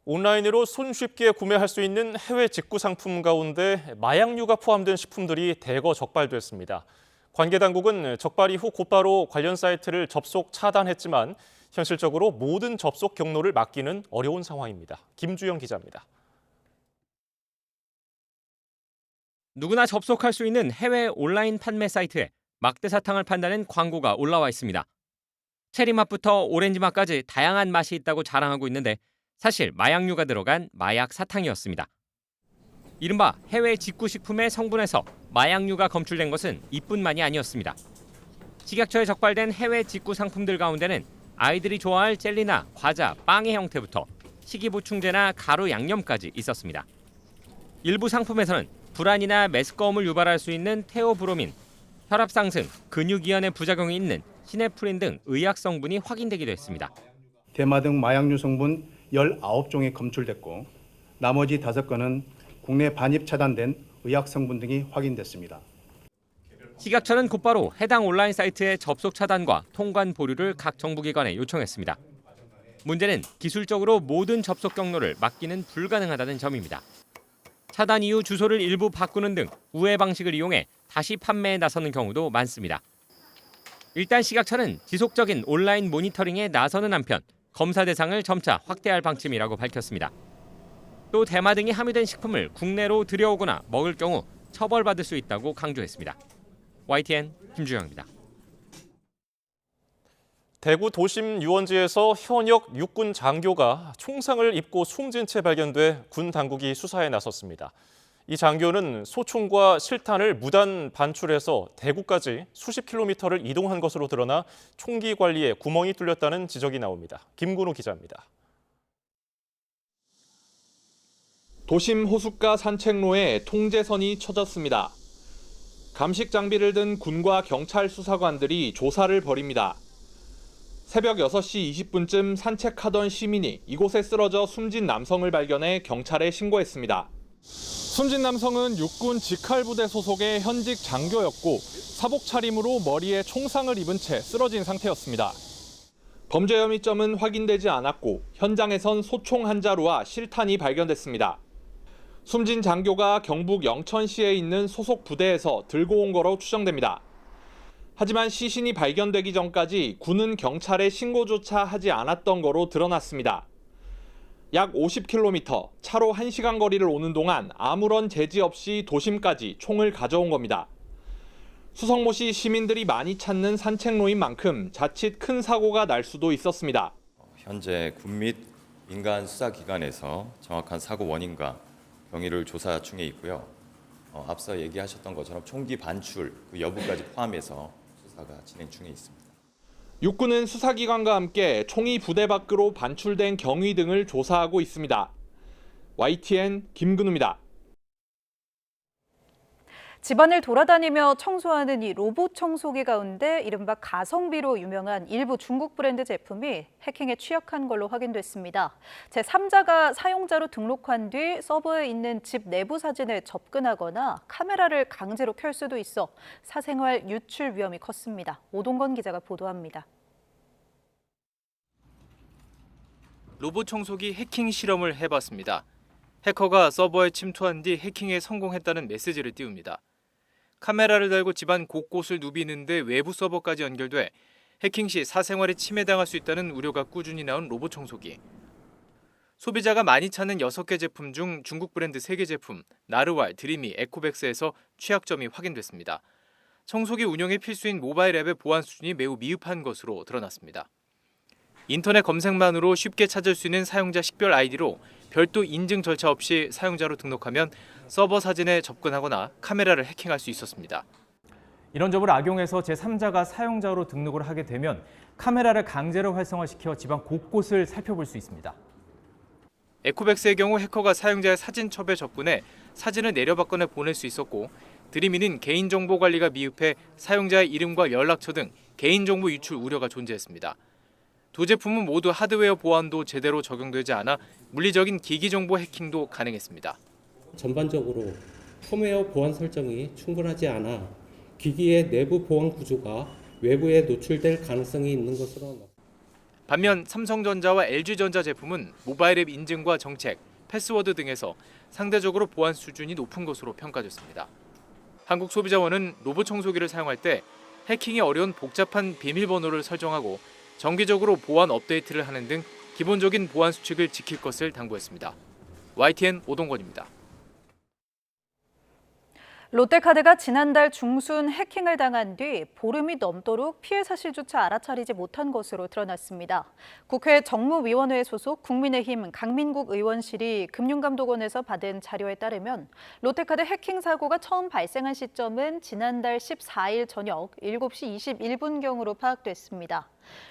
온라인으로 손쉽게 구매할 수 있는 해외 직구 상품 가운데 마약류가 포함된 식품들이 대거 적발됐습니다. 관계 당국은 적발 이후 곧바로 관련 사이트를 접속 차단했지만 현실적으로 모든 접속 경로를 막기는 어려운 상황입니다. 김주영 기자입니다. 누구나 접속할 수 있는 해외 온라인 판매 사이트에 막대 사탕을 판다는 광고가 올라와 있습니다. 체리맛부터 오렌지맛까지 다양한 맛이 있다고 자랑하고 있는데 사실 마약류가 들어간 마약 사탕이었습니다. 이른바 해외 직구 식품의 성분에서 마약류가 검출된 것은 이뿐만이 아니었습니다. 식약처에 적발된 해외 직구 상품들 가운데는 아이들이 좋아할 젤리나 과자, 빵의 형태부터 식이보충제나 가루 양념까지 있었습니다. 일부 상품에서는 불안이나 메스꺼움을 유발할 수 있는 테오브로민, 혈압 상승, 근육 이완에 부작용이 있는 시네프린 등 의약 성분이 확인되기도 했습니다. 대마 등 마약류 성분 19종이 검출됐고 나머지 5건은 국내 반입 차단된 의약 성분 등이 확인됐습니다. 식약처는 곧바로 해당 온라인 사이트의 접속 차단과 통관 보류를 각 정부기관에 요청했습니다. 문제는 기술적으로 모든 접속 경로를 막기는 불가능하다는 점입니다. 차단 이후 주소를 일부 바꾸는 등 우회 방식을 이용해 다시 판매에 나서는 경우도 많습니다. 일단 식약처는 지속적인 온라인 모니터링에 나서는 한편 검사 대상을 점차 확대할 방침이라고 밝혔습니다. 또 대마 등이 함유된 식품을 국내로 들여오거나 먹을 경우 처벌받을 수 있다고 강조했습니다. YTN 김주영입니다. 대구 도심 유원지에서 현역 육군 장교가 총상을 입고 숨진 채 발견돼 군 당국이 수사에 나섰습니다. 이 장교는 소총과 실탄을 무단 반출해서 대구까지 수십 킬로미터를 이동한 것으로 드러나 총기 관리에 구멍이 뚫렸다는 지적이 나옵니다. 김근우 기자입니다. 도심 호숫가 산책로에 통제선이 쳐졌습니다. 감식 장비를 든 군과 경찰 수사관들이 조사를 벌입니다. 새벽 6시 20분쯤 산책하던 시민이 이곳에 쓰러져 숨진 남성을 발견해 경찰에 신고했습니다. 숨진 남성은 육군 직할부대 소속의 현직 장교였고 사복 차림으로 머리에 총상을 입은 채 쓰러진 상태였습니다. 범죄 혐의점은 확인되지 않았고 현장에선 소총 한 자루와 실탄이 발견됐습니다. 숨진 장교가 경북 영천시에 있는 소속 부대에서 들고 온 거로 추정됩니다. 하지만 시신이 발견되기 전까지 군은 경찰에 신고조차 하지 않았던 거로 드러났습니다. 약 50km, 차로 1시간 거리를 오는 동안 아무런 제지 없이 도심까지 총을 가져온 겁니다. 수성모시 시민들이 많이 찾는 산책로인 만큼 자칫 큰 사고가 날 수도 있었습니다. 현재 군 및 민간 수사기관에서 정확한 사고 원인과 경위를 조사 중에 있고요. 앞서 얘기하셨던 것처럼 총기 반출 그 여부까지 포함해서 수사가 진행 중에 있습니다. 육군은 수사기관과 함께 총이 부대 밖으로 반출된 경위 등을 조사하고 있습니다. YTN 김근우입니다. 집안을 돌아다니며 청소하는 이 로봇 청소기 가운데 이른바 가성비로 유명한 일부 중국 브랜드 제품이 해킹에 취약한 걸로 확인됐습니다. 제3자가 사용자로 등록한 뒤 서버에 있는 집 내부 사진에 접근하거나 카메라를 강제로 켤 수도 있어 사생활 유출 위험이 컸습니다. 오동건 기자가 보도합니다. 로봇 청소기 해킹 실험을 해봤습니다. 해커가 서버에 침투한 뒤 해킹에 성공했다는 메시지를 띄웁니다. 카메라를 달고 집안 곳곳을 누비는데 외부 서버까지 연결돼 해킹 시 사생활이 침해당할 수 있다는 우려가 꾸준히 나온 로봇 청소기. 소비자가 많이 찾는 6개 제품 중 중국 브랜드 3개 제품, 나르왈, 드리미, 에코백스에서 취약점이 확인됐습니다. 청소기 운영에 필수인 모바일 앱의 보안 수준이 매우 미흡한 것으로 드러났습니다. 인터넷 검색만으로 쉽게 찾을 수 있는 사용자 식별 아이디로 별도 인증 절차 없이 사용자로 등록하면 서버 사진에 접근하거나 카메라를 해킹할 수 있었습니다. 이런 점을 악용해서 제3자가 사용자로 등록을 하게 되면 카메라를 강제로 활성화시켜 집안 곳곳을 살펴볼 수 있습니다. 에코백스의 경우 해커가 사용자의 사진첩에 접근해 사진을 내려받거나 보낼 수 있었고, 드림이는 개인정보관리가 미흡해 사용자의 이름과 연락처 등 개인정보 유출 우려가 존재했습니다. 두 제품은 모두 하드웨어 보안도 제대로 적용되지 않아 물리적인 기기정보 해킹도 가능했습니다. 전반적으로 펌웨어 보안 설정이 충분하지 않아 기기의 내부 보안 구조가 외부에 노출될 가능성이 있는 것으로 나타납니다. 반면 삼성전자와 LG전자 제품은 모바일 앱 인증과 정책, 패스워드 등에서 상대적으로 보안 수준이 높은 것으로 평가됐습니다. 한국소비자원은 로봇 청소기를 사용할 때 해킹이 어려운 복잡한 비밀번호를 설정하고 정기적으로 보안 업데이트를 하는 등 기본적인 보안 수칙을 지킬 것을 당부했습니다. YTN 오동건입니다. 롯데카드가 지난달 중순 해킹을 당한 뒤 보름이 넘도록 피해 사실조차 알아차리지 못한 것으로 드러났습니다. 국회 정무위원회 소속 국민의힘 강민국 의원실이 금융감독원에서 받은 자료에 따르면 롯데카드 해킹 사고가 처음 발생한 시점은 지난달 14일 저녁 7시 21분경으로 파악됐습니다.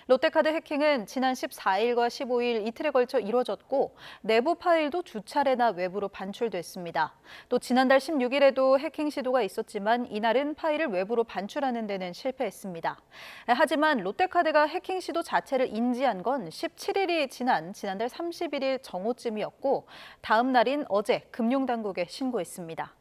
롯데카드 해킹은 지난 14일과 15일 이틀에 걸쳐 이루어졌고 내부 파일도 두 차례나 외부로 반출됐습니다. 또 지난달 16일에도 해킹 시도가 있었지만 이날은 파일을 외부로 반출하는 데는 실패했습니다. 하지만 롯데카드가 해킹 시도 자체를 인지한 건 17일이 지난 지난달 31일 정오쯤이었고 다음 날인 어제 금융당국에 신고했습니다.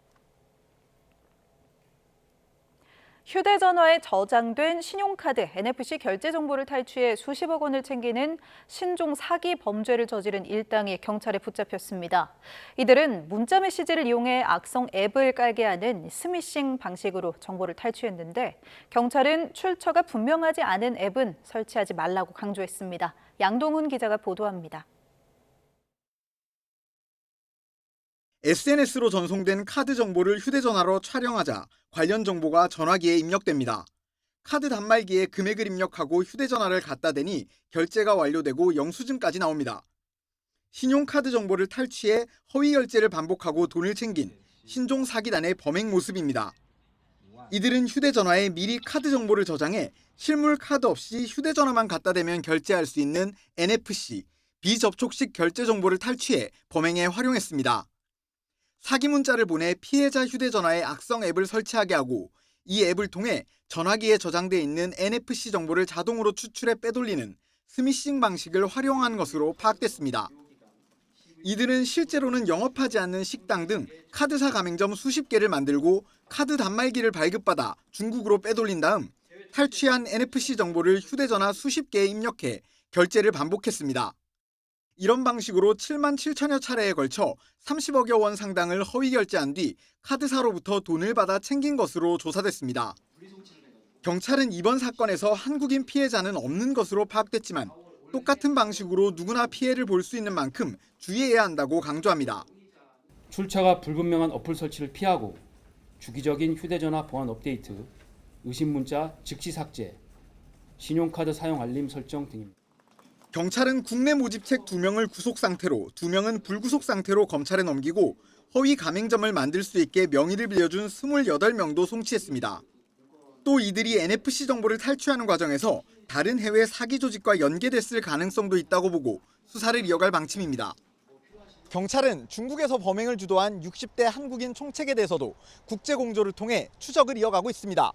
휴대전화에 저장된 신용카드, NFC 결제 정보를 탈취해 수십억 원을 챙기는 신종 사기 범죄를 저지른 일당이 경찰에 붙잡혔습니다. 이들은 문자 메시지를 이용해 악성 앱을 깔게 하는 스미싱 방식으로 정보를 탈취했는데 경찰은 출처가 분명하지 않은 앱은 설치하지 말라고 강조했습니다. 양동훈 기자가 보도합니다. SNS로 전송된 카드 정보를 휴대전화로 촬영하자 관련 정보가 전화기에 입력됩니다. 카드 단말기에 금액을 입력하고 휴대전화를 갖다 대니 결제가 완료되고 영수증까지 나옵니다. 신용카드 정보를 탈취해 허위 결제를 반복하고 돈을 챙긴 신종 사기단의 범행 모습입니다. 이들은 휴대전화에 미리 카드 정보를 저장해 실물 카드 없이 휴대전화만 갖다 대면 결제할 수 있는 NFC, 비접촉식 결제 정보를 탈취해 범행에 활용했습니다. 사기 문자를 보내 피해자 휴대전화에 악성 앱을 설치하게 하고 이 앱을 통해 전화기에 저장돼 있는 NFC 정보를 자동으로 추출해 빼돌리는 스미싱 방식을 활용한 것으로 파악됐습니다. 이들은 실제로는 영업하지 않는 식당 등 카드사 가맹점 수십 개를 만들고 카드 단말기를 발급받아 중국으로 빼돌린 다음 탈취한 NFC 정보를 휴대전화 수십 개에 입력해 결제를 반복했습니다. 이런 방식으로 7만 7천여 차례에 걸쳐 30억여 원 상당을 허위 결제한 뒤 카드사로부터 돈을 받아 챙긴 것으로 조사됐습니다. 경찰은 이번 사건에서 한국인 피해자는 없는 것으로 파악됐지만 똑같은 방식으로 누구나 피해를 볼 수 있는 만큼 주의해야 한다고 강조합니다. 출처가 불분명한 어플 설치를 피하고 주기적인 휴대전화 보안 업데이트, 의심 문자 즉시 삭제, 신용카드 사용 알림 설정 등입니다. 경찰은 국내 모집책 2명을 구속 상태로 2명은 불구속 상태로 검찰에 넘기고 허위 가맹점을 만들 수 있게 명의를 빌려준 28명도 송치했습니다. 또 이들이 NFC 정보를 탈취하는 과정에서 다른 해외 사기 조직과 연계됐을 가능성도 있다고 보고 수사를 이어갈 방침입니다. 경찰은 중국에서 범행을 주도한 60대 한국인 총책에 대해서도 국제 공조를 통해 추적을 이어가고 있습니다.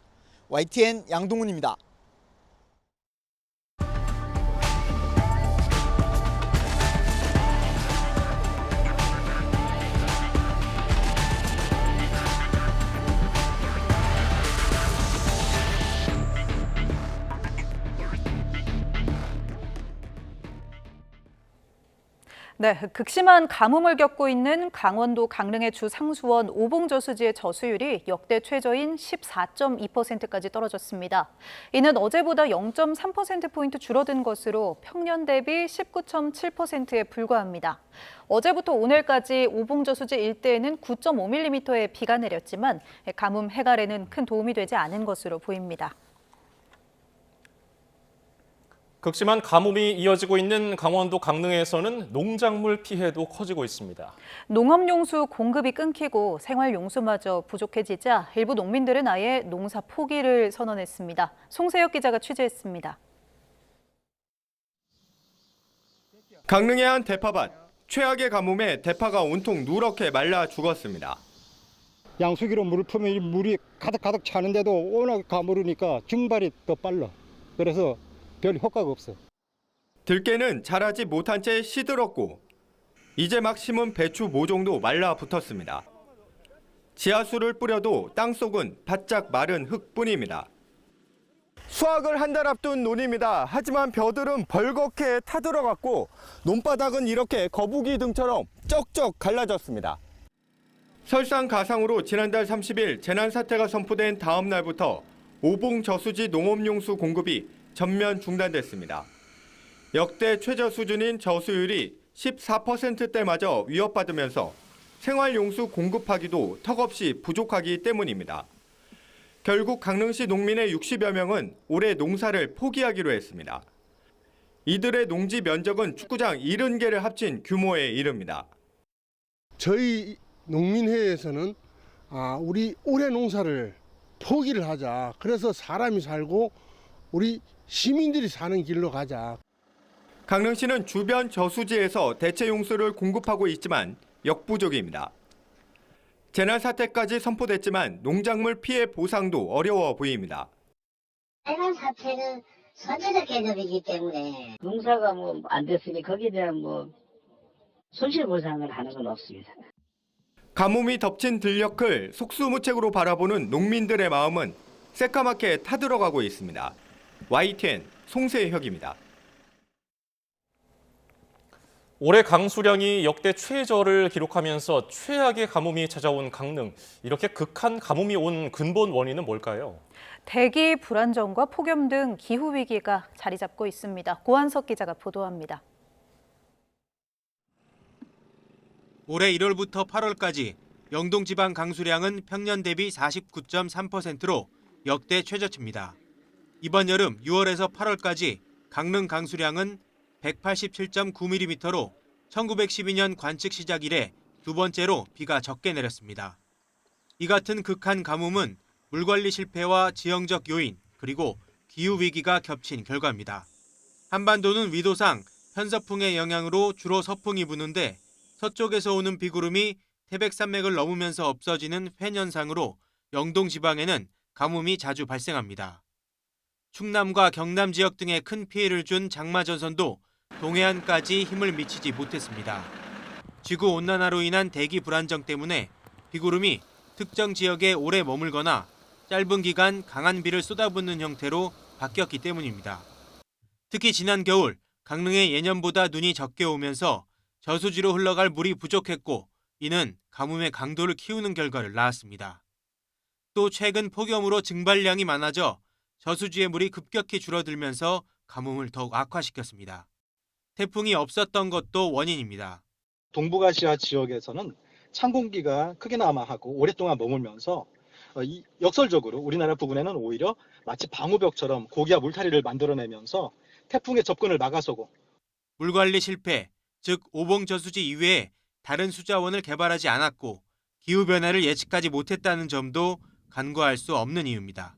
YTN 양동훈입니다. 네, 극심한 가뭄을 겪고 있는 강원도 강릉의 주 상수원 오봉저수지의 저수율이 역대 최저인 14.2%까지 떨어졌습니다. 이는 어제보다 0.3%포인트 줄어든 것으로 평년 대비 19.7%에 불과합니다. 어제부터 오늘까지 오봉저수지 일대에는 9.5mm의 비가 내렸지만 가뭄 해갈에는 큰 도움이 되지 않은 것으로 보입니다. 극심한 가뭄이 이어지고 있는 강원도 강릉에서는 농작물 피해도 커지고 있습니다. 농업용수 공급이 끊기고 생활용수마저 부족해지자 일부 농민들은 아예 농사 포기를 선언했습니다. 송세혁 기자가 취재했습니다. 강릉의 한 대파밭. 최악의 가뭄에 대파가 온통 누렇게 말라 죽었습니다. 양수기로 물을 풀면 물이 가득 차는데도 워낙 가물으니까 증발이 더 빨라. 그래서 별 효과가 없어요. 들깨는 자라지 못한 채 시들었고 이제 막 심은 배추 모종도 말라 붙었습니다. 지하수를 뿌려도 땅속은 바짝 마른 흙뿐입니다. 수확을 한 달 앞둔 논입니다. 하지만 벼들은 벌겋게 타들어갔고 논바닥은 이렇게 거북이 등처럼 쩍쩍 갈라졌습니다. 설상가상으로 지난달 30일 재난사태가 선포된 다음 날부터 오봉 저수지 농업용수 공급이 전면 중단됐습니다. 역대 최저 수준인 저수율이 14%대마저 위협받으면서 생활용수 공급하기도 턱없이 부족하기 때문입니다. 결국 강릉시 농민의 60여 명은 올해 농사를 포기하기로 했습니다. 이들의 농지 면적은 축구장 70개를 합친 규모에 이릅니다. 저희 농민회에서는 우리 올해 농사를 포기를 하자. 그래서 사람이 살고 우리 시민들이 사는 길로 가자. 강릉시는 주변 저수지에서 대체 용수를 공급하고 있지만 역부족입니다. 재난 사태까지 선포됐지만 농작물 피해 보상도 어려워 보입니다. 재난 사태는 선제적 개념이기 때문에 농사가 안 됐으니 거기에 대한 손실 보상을 하는 건 없습니다. 가뭄이 덮친 들녘을 속수무책으로 바라보는 농민들의 마음은 새까맣게 타들어가고 있습니다. YTN 송세혁입니다. 올해 강수량이 역대 최저를 기록하면서 최악의 가뭄이 찾아온 강릉. 이렇게 극한 가뭄이 온 근본 원인은 뭘까요? 대기 불안정과 폭염 등 기후 위기가 자리 잡고 있습니다. 고한석 기자가 보도합니다. 올해 1월부터 8월까지 영동 지방 강수량은 평년 대비 49.3%로 역대 최저치입니다. 이번 여름 6월에서 8월까지 강릉 강수량은 187.9mm로 1912년 관측 시작 이래 두 번째로 비가 적게 내렸습니다. 이 같은 극한 가뭄은 물관리 실패와 지형적 요인 그리고 기후 위기가 겹친 결과입니다. 한반도는 위도상 편서풍의 영향으로 주로 서풍이 부는데 서쪽에서 오는 비구름이 태백산맥을 넘으면서 없어지는 팬 현상으로 영동 지방에는 가뭄이 자주 발생합니다. 충남과 경남 지역 등에 큰 피해를 준 장마전선도 동해안까지 힘을 미치지 못했습니다. 지구온난화로 인한 대기 불안정 때문에 비구름이 특정 지역에 오래 머물거나 짧은 기간 강한 비를 쏟아붓는 형태로 바뀌었기 때문입니다. 특히 지난 겨울 강릉에 예년보다 눈이 적게 오면서 저수지로 흘러갈 물이 부족했고 이는 가뭄의 강도를 키우는 결과를 낳았습니다. 또 최근 폭염으로 증발량이 많아져 저수지의 물이 급격히 줄어들면서 가뭄을 더욱 악화시켰습니다. 태풍이 없었던 것도 원인입니다. 동북아시아 지역에서는 찬 공기가 크게나마 하고 오랫동안 머물면서 역설적으로 우리나라 부근에는 오히려 마치 방호벽처럼 고기와 물타리를 만들어내면서 태풍의 접근을 막아서고 물관리 실패, 즉 오봉 저수지 이외에 다른 수자원을 개발하지 않았고 기후변화를 예측하지 못했다는 점도 간과할 수 없는 이유입니다.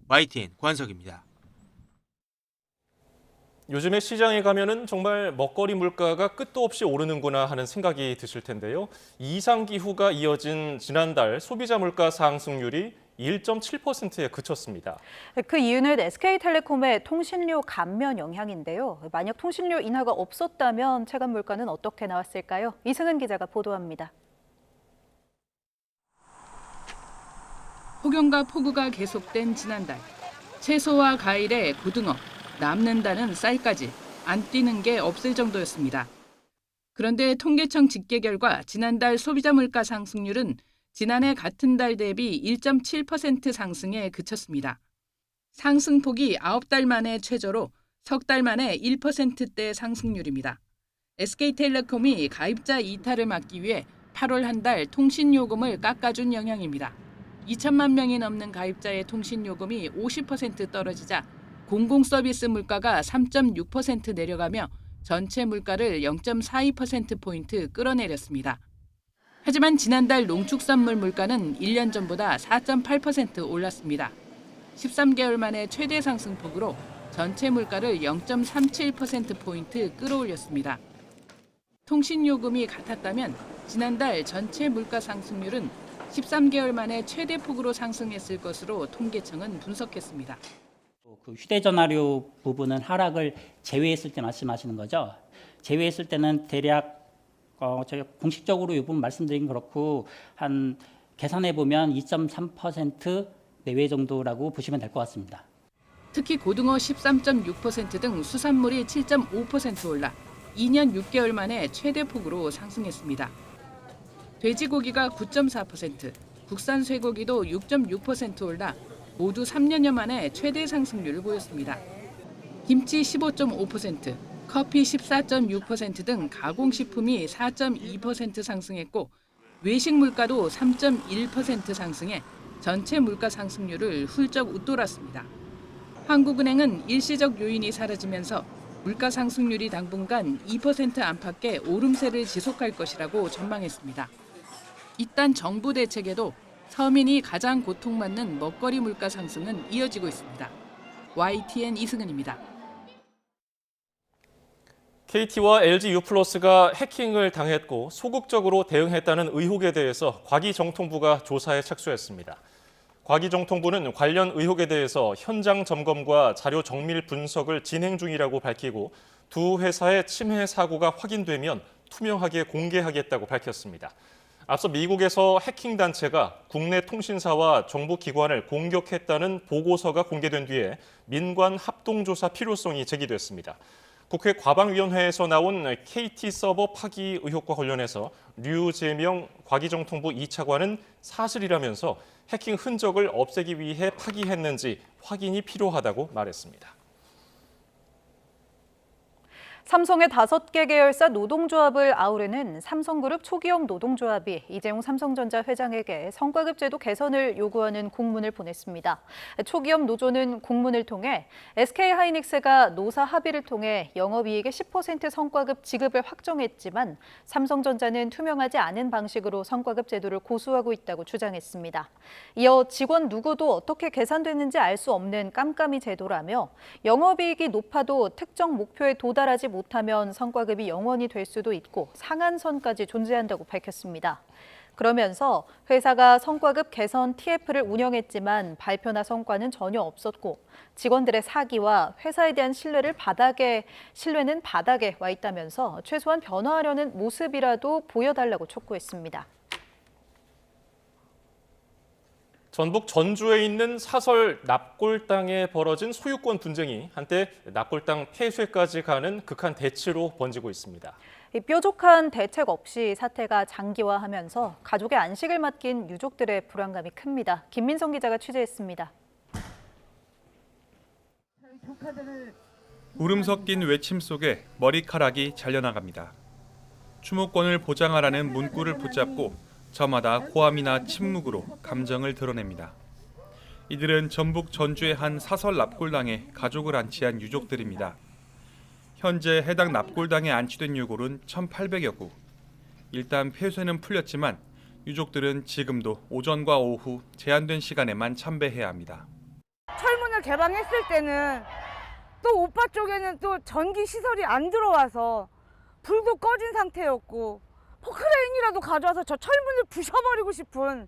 YTN 고한석입니다. 요즘에 시장에 가면은 정말 먹거리 물가가 끝도 없이 오르는구나 하는 생각이 드실 텐데요. 이상기후가 이어진 지난달 소비자 물가 상승률이 1.7%에 그쳤습니다. 그 이유는 SK텔레콤의 통신료 감면 영향인데요. 만약 통신료 인하가 없었다면 체감 물가는 어떻게 나왔을까요? 이승은 기자가 보도합니다. 폭염과 폭우가 계속된 지난달. 채소와 과일에 고등어, 남는다는 쌀까지 안 뛰는 게 없을 정도였습니다. 그런데 통계청 집계 결과 지난달 소비자 물가 상승률은 지난해 같은 달 대비 1.7% 상승에 그쳤습니다. 상승폭이 9달 만에 최저로 석 달 만에 1%대 상승률입니다. SK텔레콤이 가입자 이탈을 막기 위해 8월 한 달 통신요금을 깎아준 영향입니다. 2천만 명이 넘는 가입자의 통신요금이 50% 떨어지자 공공서비스 물가가 3.6% 내려가며 전체 물가를 0.42%포인트 끌어내렸습니다. 하지만 지난달 농축산물 물가는 1년 전보다 4.8% 올랐습니다. 13개월 만에 최대 상승폭으로 전체 물가를 0.37%포인트 끌어올렸습니다. 통신요금이 같았다면 지난달 전체 물가 상승률은 13개월 만에 최대 폭으로 상승했을 것으로 통계청은 분석했습니다. 그 휴대전화료 부분은 하락을 제외했을 때 말씀하시는 거죠? 제외했을 때는 대략 저희 공식적으로 이 부분 말씀드린 그렇고 한 계산해 보면 2.3% 내외 정도라고 보시면 될 것 같습니다. 특히 고등어 13.6% 등 수산물이 7.5% 올라 2년 6개월 만에 최대 폭으로 상승했습니다. 돼지고기가 9.4%, 국산 쇠고기도 6.6% 올라 모두 3년여 만에 최대 상승률을 보였습니다. 김치 15.5%, 커피 14.6% 등 가공식품이 4.2% 상승했고 외식 물가도 3.1% 상승해 전체 물가 상승률을 훌쩍 웃돌았습니다. 한국은행은 일시적 요인이 사라지면서 물가 상승률이 당분간 2% 안팎의 오름세를 지속할 것이라고 전망했습니다. 이딴 정부 대책에도 서민이 가장 고통받는 먹거리 물가 상승은 이어지고 있습니다. YTN 이승은입니다. KT와 LG유플러스가 해킹을 당했고 소극적으로 대응했다는 의혹에 대해서 과기정통부가 조사에 착수했습니다. 과기정통부는 관련 의혹에 대해서 현장 점검과 자료 정밀 분석을 진행 중이라고 밝히고 두 회사의 침해 사고가 확인되면 투명하게 공개하겠다고 밝혔습니다. 앞서 미국에서 해킹 단체가 국내 통신사와 정부 기관을 공격했다는 보고서가 공개된 뒤에 민관 합동조사 필요성이 제기됐습니다. 국회 과방위원회에서 나온 KT 서버 파기 의혹과 관련해서 류재명 과기정통부 2차관은 사실이라면서 해킹 흔적을 없애기 위해 파기했는지 확인이 필요하다고 말했습니다. 삼성의 5개 계열사 노동조합을 아우르는 삼성그룹 초기업 노동조합이 이재용 삼성전자 회장에게 성과급 제도 개선을 요구하는 공문을 보냈습니다. 초기업 노조는 공문을 통해 SK하이닉스가 노사 합의를 통해 영업이익의 10% 성과급 지급을 확정했지만 삼성전자는 투명하지 않은 방식으로 성과급 제도를 고수하고 있다고 주장했습니다. 이어 직원 누구도 어떻게 계산되는지 알 수 없는 깜깜이 제도라며 영업이익이 높아도 특정 목표에 도달하지 못하면 성과급이 영원히 될 수도 있고 상한선까지 존재한다고 밝혔습니다. 그러면서 회사가 성과급 개선 TF를 운영했지만 발표나 성과는 전혀 없었고 직원들의 사기와 회사에 대한 신뢰는 바닥에 와 있다면서 최소한 변화하려는 모습이라도 보여달라고 촉구했습니다. 전북 전주에 있는 사설 납골당에 벌어진 소유권 분쟁이 한때 납골당 폐쇄까지 가는 극한 대치로 번지고 있습니다. 뾰족한 대책 없이 사태가 장기화하면서 가족의 안식을 맡긴 유족들의 불안감이 큽니다. 김민성 기자가 취재했습니다. 울음 섞인 외침 속에 머리카락이 잘려나갑니다. 추모권을 보장하라는 문구를 붙잡고 저마다 고함이나 침묵으로 감정을 드러냅니다. 이들은 전북 전주의 한 사설 납골당에 가족을 안치한 유족들입니다. 현재 해당 납골당에 안치된 유골은 1,800여 구. 일단 폐쇄는 풀렸지만 유족들은 지금도 오전과 오후 제한된 시간에만 참배해야 합니다. 철문을 개방했을 때는 또 오빠 쪽에는 또 전기 시설이 안 들어와서 불도 꺼진 상태였고 포크레인이라도 가져와서 저 철문을 부셔버리고 싶은.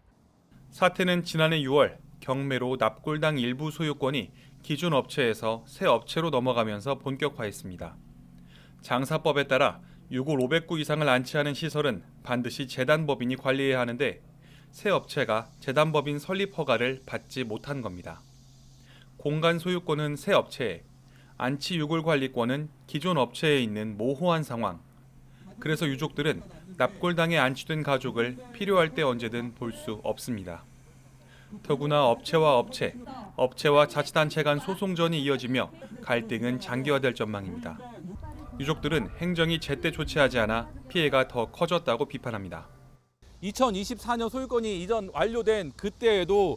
사태는 지난해 6월 경매로 납골당 일부 소유권이 기존 업체에서 새 업체로 넘어가면서 본격화했습니다. 장사법에 따라 유골 500구 이상을 안치하는 시설은 반드시 재단법인이 관리해야 하는데 새 업체가 재단법인 설립 허가를 받지 못한 겁니다. 공간 소유권은 새 업체에, 안치 유골 관리권은 기존 업체에 있는 모호한 상황. 그래서 유족들은 납골당에 안치된 가족을 필요할 때 언제든 볼 수 없습니다. 더구나 업체와 업체, 업체와 자치단체 간 소송전이 이어지며 갈등은 장기화될 전망입니다. 유족들은 행정이 제때 조치하지 않아 피해가 더 커졌다고 비판합니다. 2024년 소유권이 이전 완료된 그때에도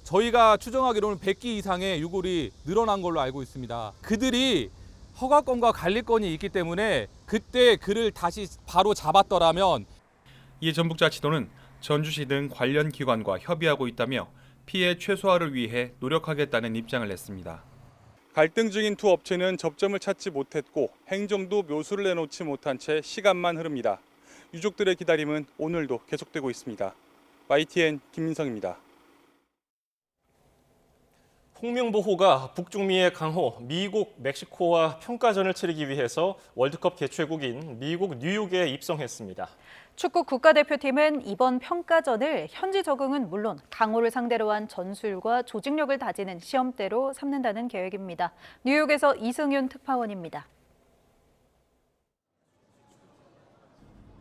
저희가 추정하기로는 100기 이상의 유골이 늘어난 걸로 알고 있습니다. 그들이 허가권과 관리권이 있기 때문에 그때 그를 다시 바로 잡았더라면 이에 전북자치도는 전주시 등 관련 기관과 협의하고 있다며 피해 최소화를 위해 노력하겠다는 입장을 냈습니다. 갈등 중인 두 업체는 접점을 찾지 못했고 행정도 묘수를 내놓지 못한 채 시간만 흐릅니다. 유족들의 기다림은 오늘도 계속되고 있습니다. YTN 김민성입니다. 홍명보호가 북중미의 강호 미국 멕시코와 평가전을 치르기 위해서 월드컵 개최국인 미국 뉴욕에 입성했습니다. 축구 국가대표팀은 이번 평가전을 현지 적응은 물론 강호를 상대로 한 전술과 조직력을 다지는 시험대로 삼는다는 계획입니다. 뉴욕에서 이승윤 특파원입니다.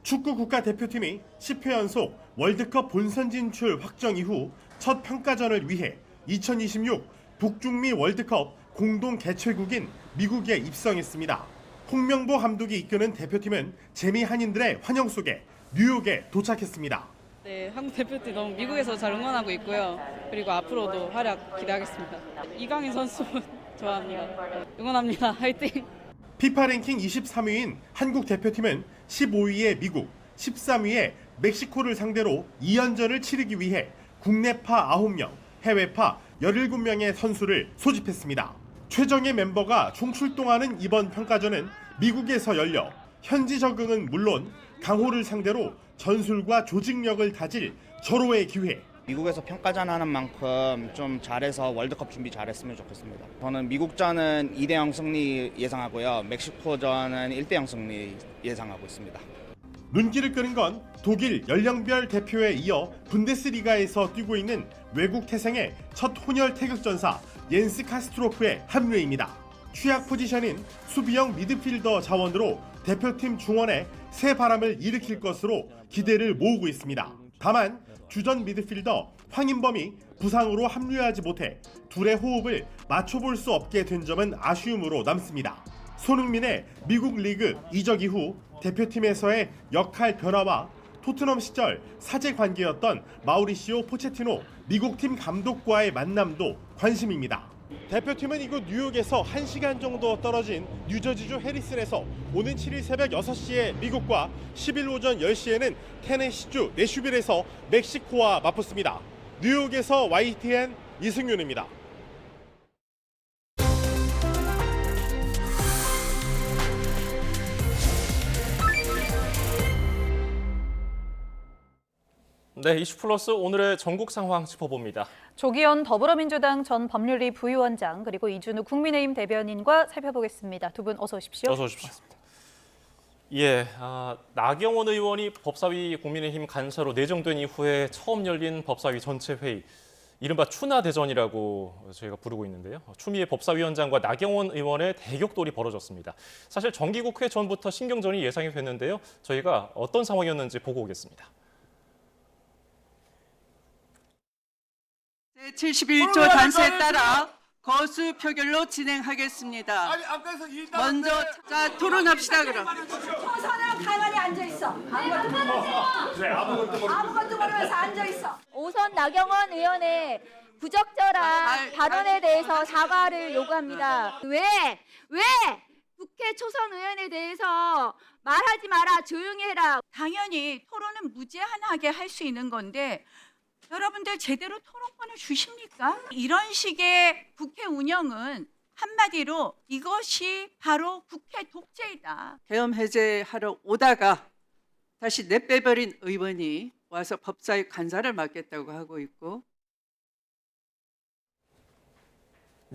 축구 국가대표팀이 10회 연속 월드컵 본선 진출 확정 이후 첫 평가전을 위해 2026 북중미 월드컵 공동 개최국인 미국에 입성했습니다. 홍명보 감독이 이끄는 대표팀은 재미 한인들의 환영 속에 뉴욕에 도착했습니다. 네, 한국 대표팀 너무 미국에서 잘 응원하고 있고요. 그리고 앞으로도 활약 기대하겠습니다. 이강인 선수 좋아합니다. 응원합니다. 화이팅! 피파 랭킹 23위인 한국 대표팀은 15위의 미국, 13위의 멕시코를 상대로 2연전을 치르기 위해 국내파 9명, 해외파 17명의 선수를 소집했습니다. 최정예 멤버가 총출동하는 이번 평가전은 미국에서 열려 현지 적응은 물론 강호를 상대로 전술과 조직력을 다질 절호의 기회. 미국에서 평가전 하는 만큼 좀 잘해서 월드컵 준비 잘했으면 좋겠습니다. 저는 미국전은 2대0 승리 예상하고요. 멕시코전은 1대0 승리 예상하고 있습니다. 눈길을 끄는 건 독일 연령별 대표에 이어 분데스리가에서 뛰고 있는 외국 태생의 첫 혼혈 태극전사 옌스 카스트로프의 합류입니다. 취약 포지션인 수비형 미드필더 자원으로 대표팀 중원에 새 바람을 일으킬 것으로 기대를 모으고 있습니다. 다만 주전 미드필더 황인범이 부상으로 합류하지 못해 둘의 호흡을 맞춰볼 수 없게 된 점은 아쉬움으로 남습니다. 손흥민의 미국 리그 이적 이후 대표팀에서의 역할 변화와 토트넘 시절 사제 관계였던 마우리시오 포체티노 미국팀 감독과의 만남도 관심입니다. 대표팀은 이곳 뉴욕에서 1시간 정도 떨어진 뉴저지주 해리슨에서 오는 7일 새벽 6시에 미국과 10일 오전 10시에는 테네시주 내슈빌에서 멕시코와 맞붙습니다. 뉴욕에서 YTN 이승윤입니다. 네, 이슈플러스 오늘의 전국 상황 짚어봅니다. 조기현 더불어민주당 전 법률위 부위원장 그리고 이준우 국민의힘 대변인과 살펴보겠습니다. 두 분 어서 오십시오. 어서 오십시오. 예, 나경원 의원이 법사위 국민의힘 간사로 내정된 이후에 처음 열린 법사위 전체 회의, 이른바 추나대전이라고 저희가 부르고 있는데요. 추미애 법사위원장과 나경원 의원의 대격돌이 벌어졌습니다. 사실 정기국회 전부터 신경전이 예상이 됐는데요. 저희가 어떤 상황이었는지 보고 오겠습니다. 제71조 단서에 따라 거수 표결로 진행하겠습니다. 먼저 자 토론합시다 그럼. 초선은 가만히 앉아 있어. 아무것도 모르면서 앉아 있어. 오선 나경원 의원의 부적절한 발언에 대해서 사과를 요구합니다. 왜 국회 초선 의원에 대해서 말하지 마라, 조용히 해라. 당연히 토론은 무제한하게 할 수 있는 건데 여러분들 제대로 토론권을 주십니까? 이런 식의 국회 운영은 한마디로 이것이 바로 국회 독재이다. 계엄 해제하러 오다가 다시 내빼버린 의원이 와서 법사위 간사를 맡겠다고 하고 있고.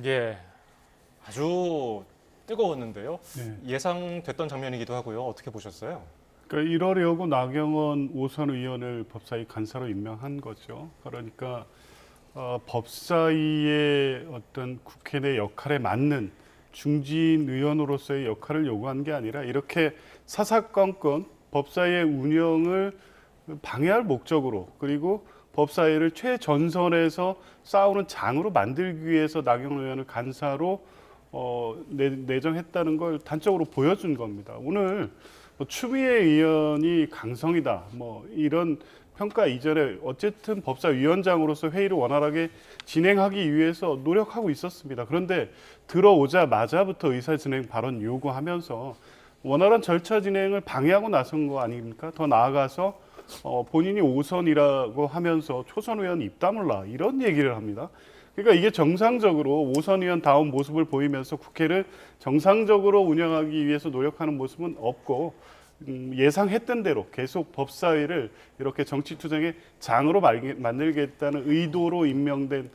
예, 아주 뜨거웠는데요. 네. 예상됐던 장면이기도 하고요. 어떻게 보셨어요? 그러니까 이러려고 나경원 오선 의원을 법사위 간사로 임명한 거죠. 그러니까 법사위의 어떤 국회 내 역할에 맞는 중진 의원으로서의 역할을 요구한 게 아니라 이렇게 사사건건 법사위의 운영을 방해할 목적으로, 그리고 법사위를 최전선에서 싸우는 장으로 만들기 위해서 나경원 의원을 간사로 내정했다는 걸 단적으로 보여준 겁니다. 오늘 추미애 의원이 강성이다, 이런 평가 이전에 어쨌든 법사위원장으로서 회의를 원활하게 진행하기 위해서 노력하고 있었습니다. 그런데 들어오자마자부터 의사진행 발언 요구하면서 원활한 절차 진행을 방해하고 나선 거 아닙니까? 더 나아가서 본인이 5선이라고 하면서 초선 의원 입담을 놔 이런 얘기를 합니다. 그러니까 이게 정상적으로 5선 의원다운 모습을 보이면서 국회를 정상적으로 운영하기 위해서 노력하는 모습은 없고 예상했던 대로 계속 법사위를 이렇게 정치투쟁의 장으로 만들겠다는 의도로 임명된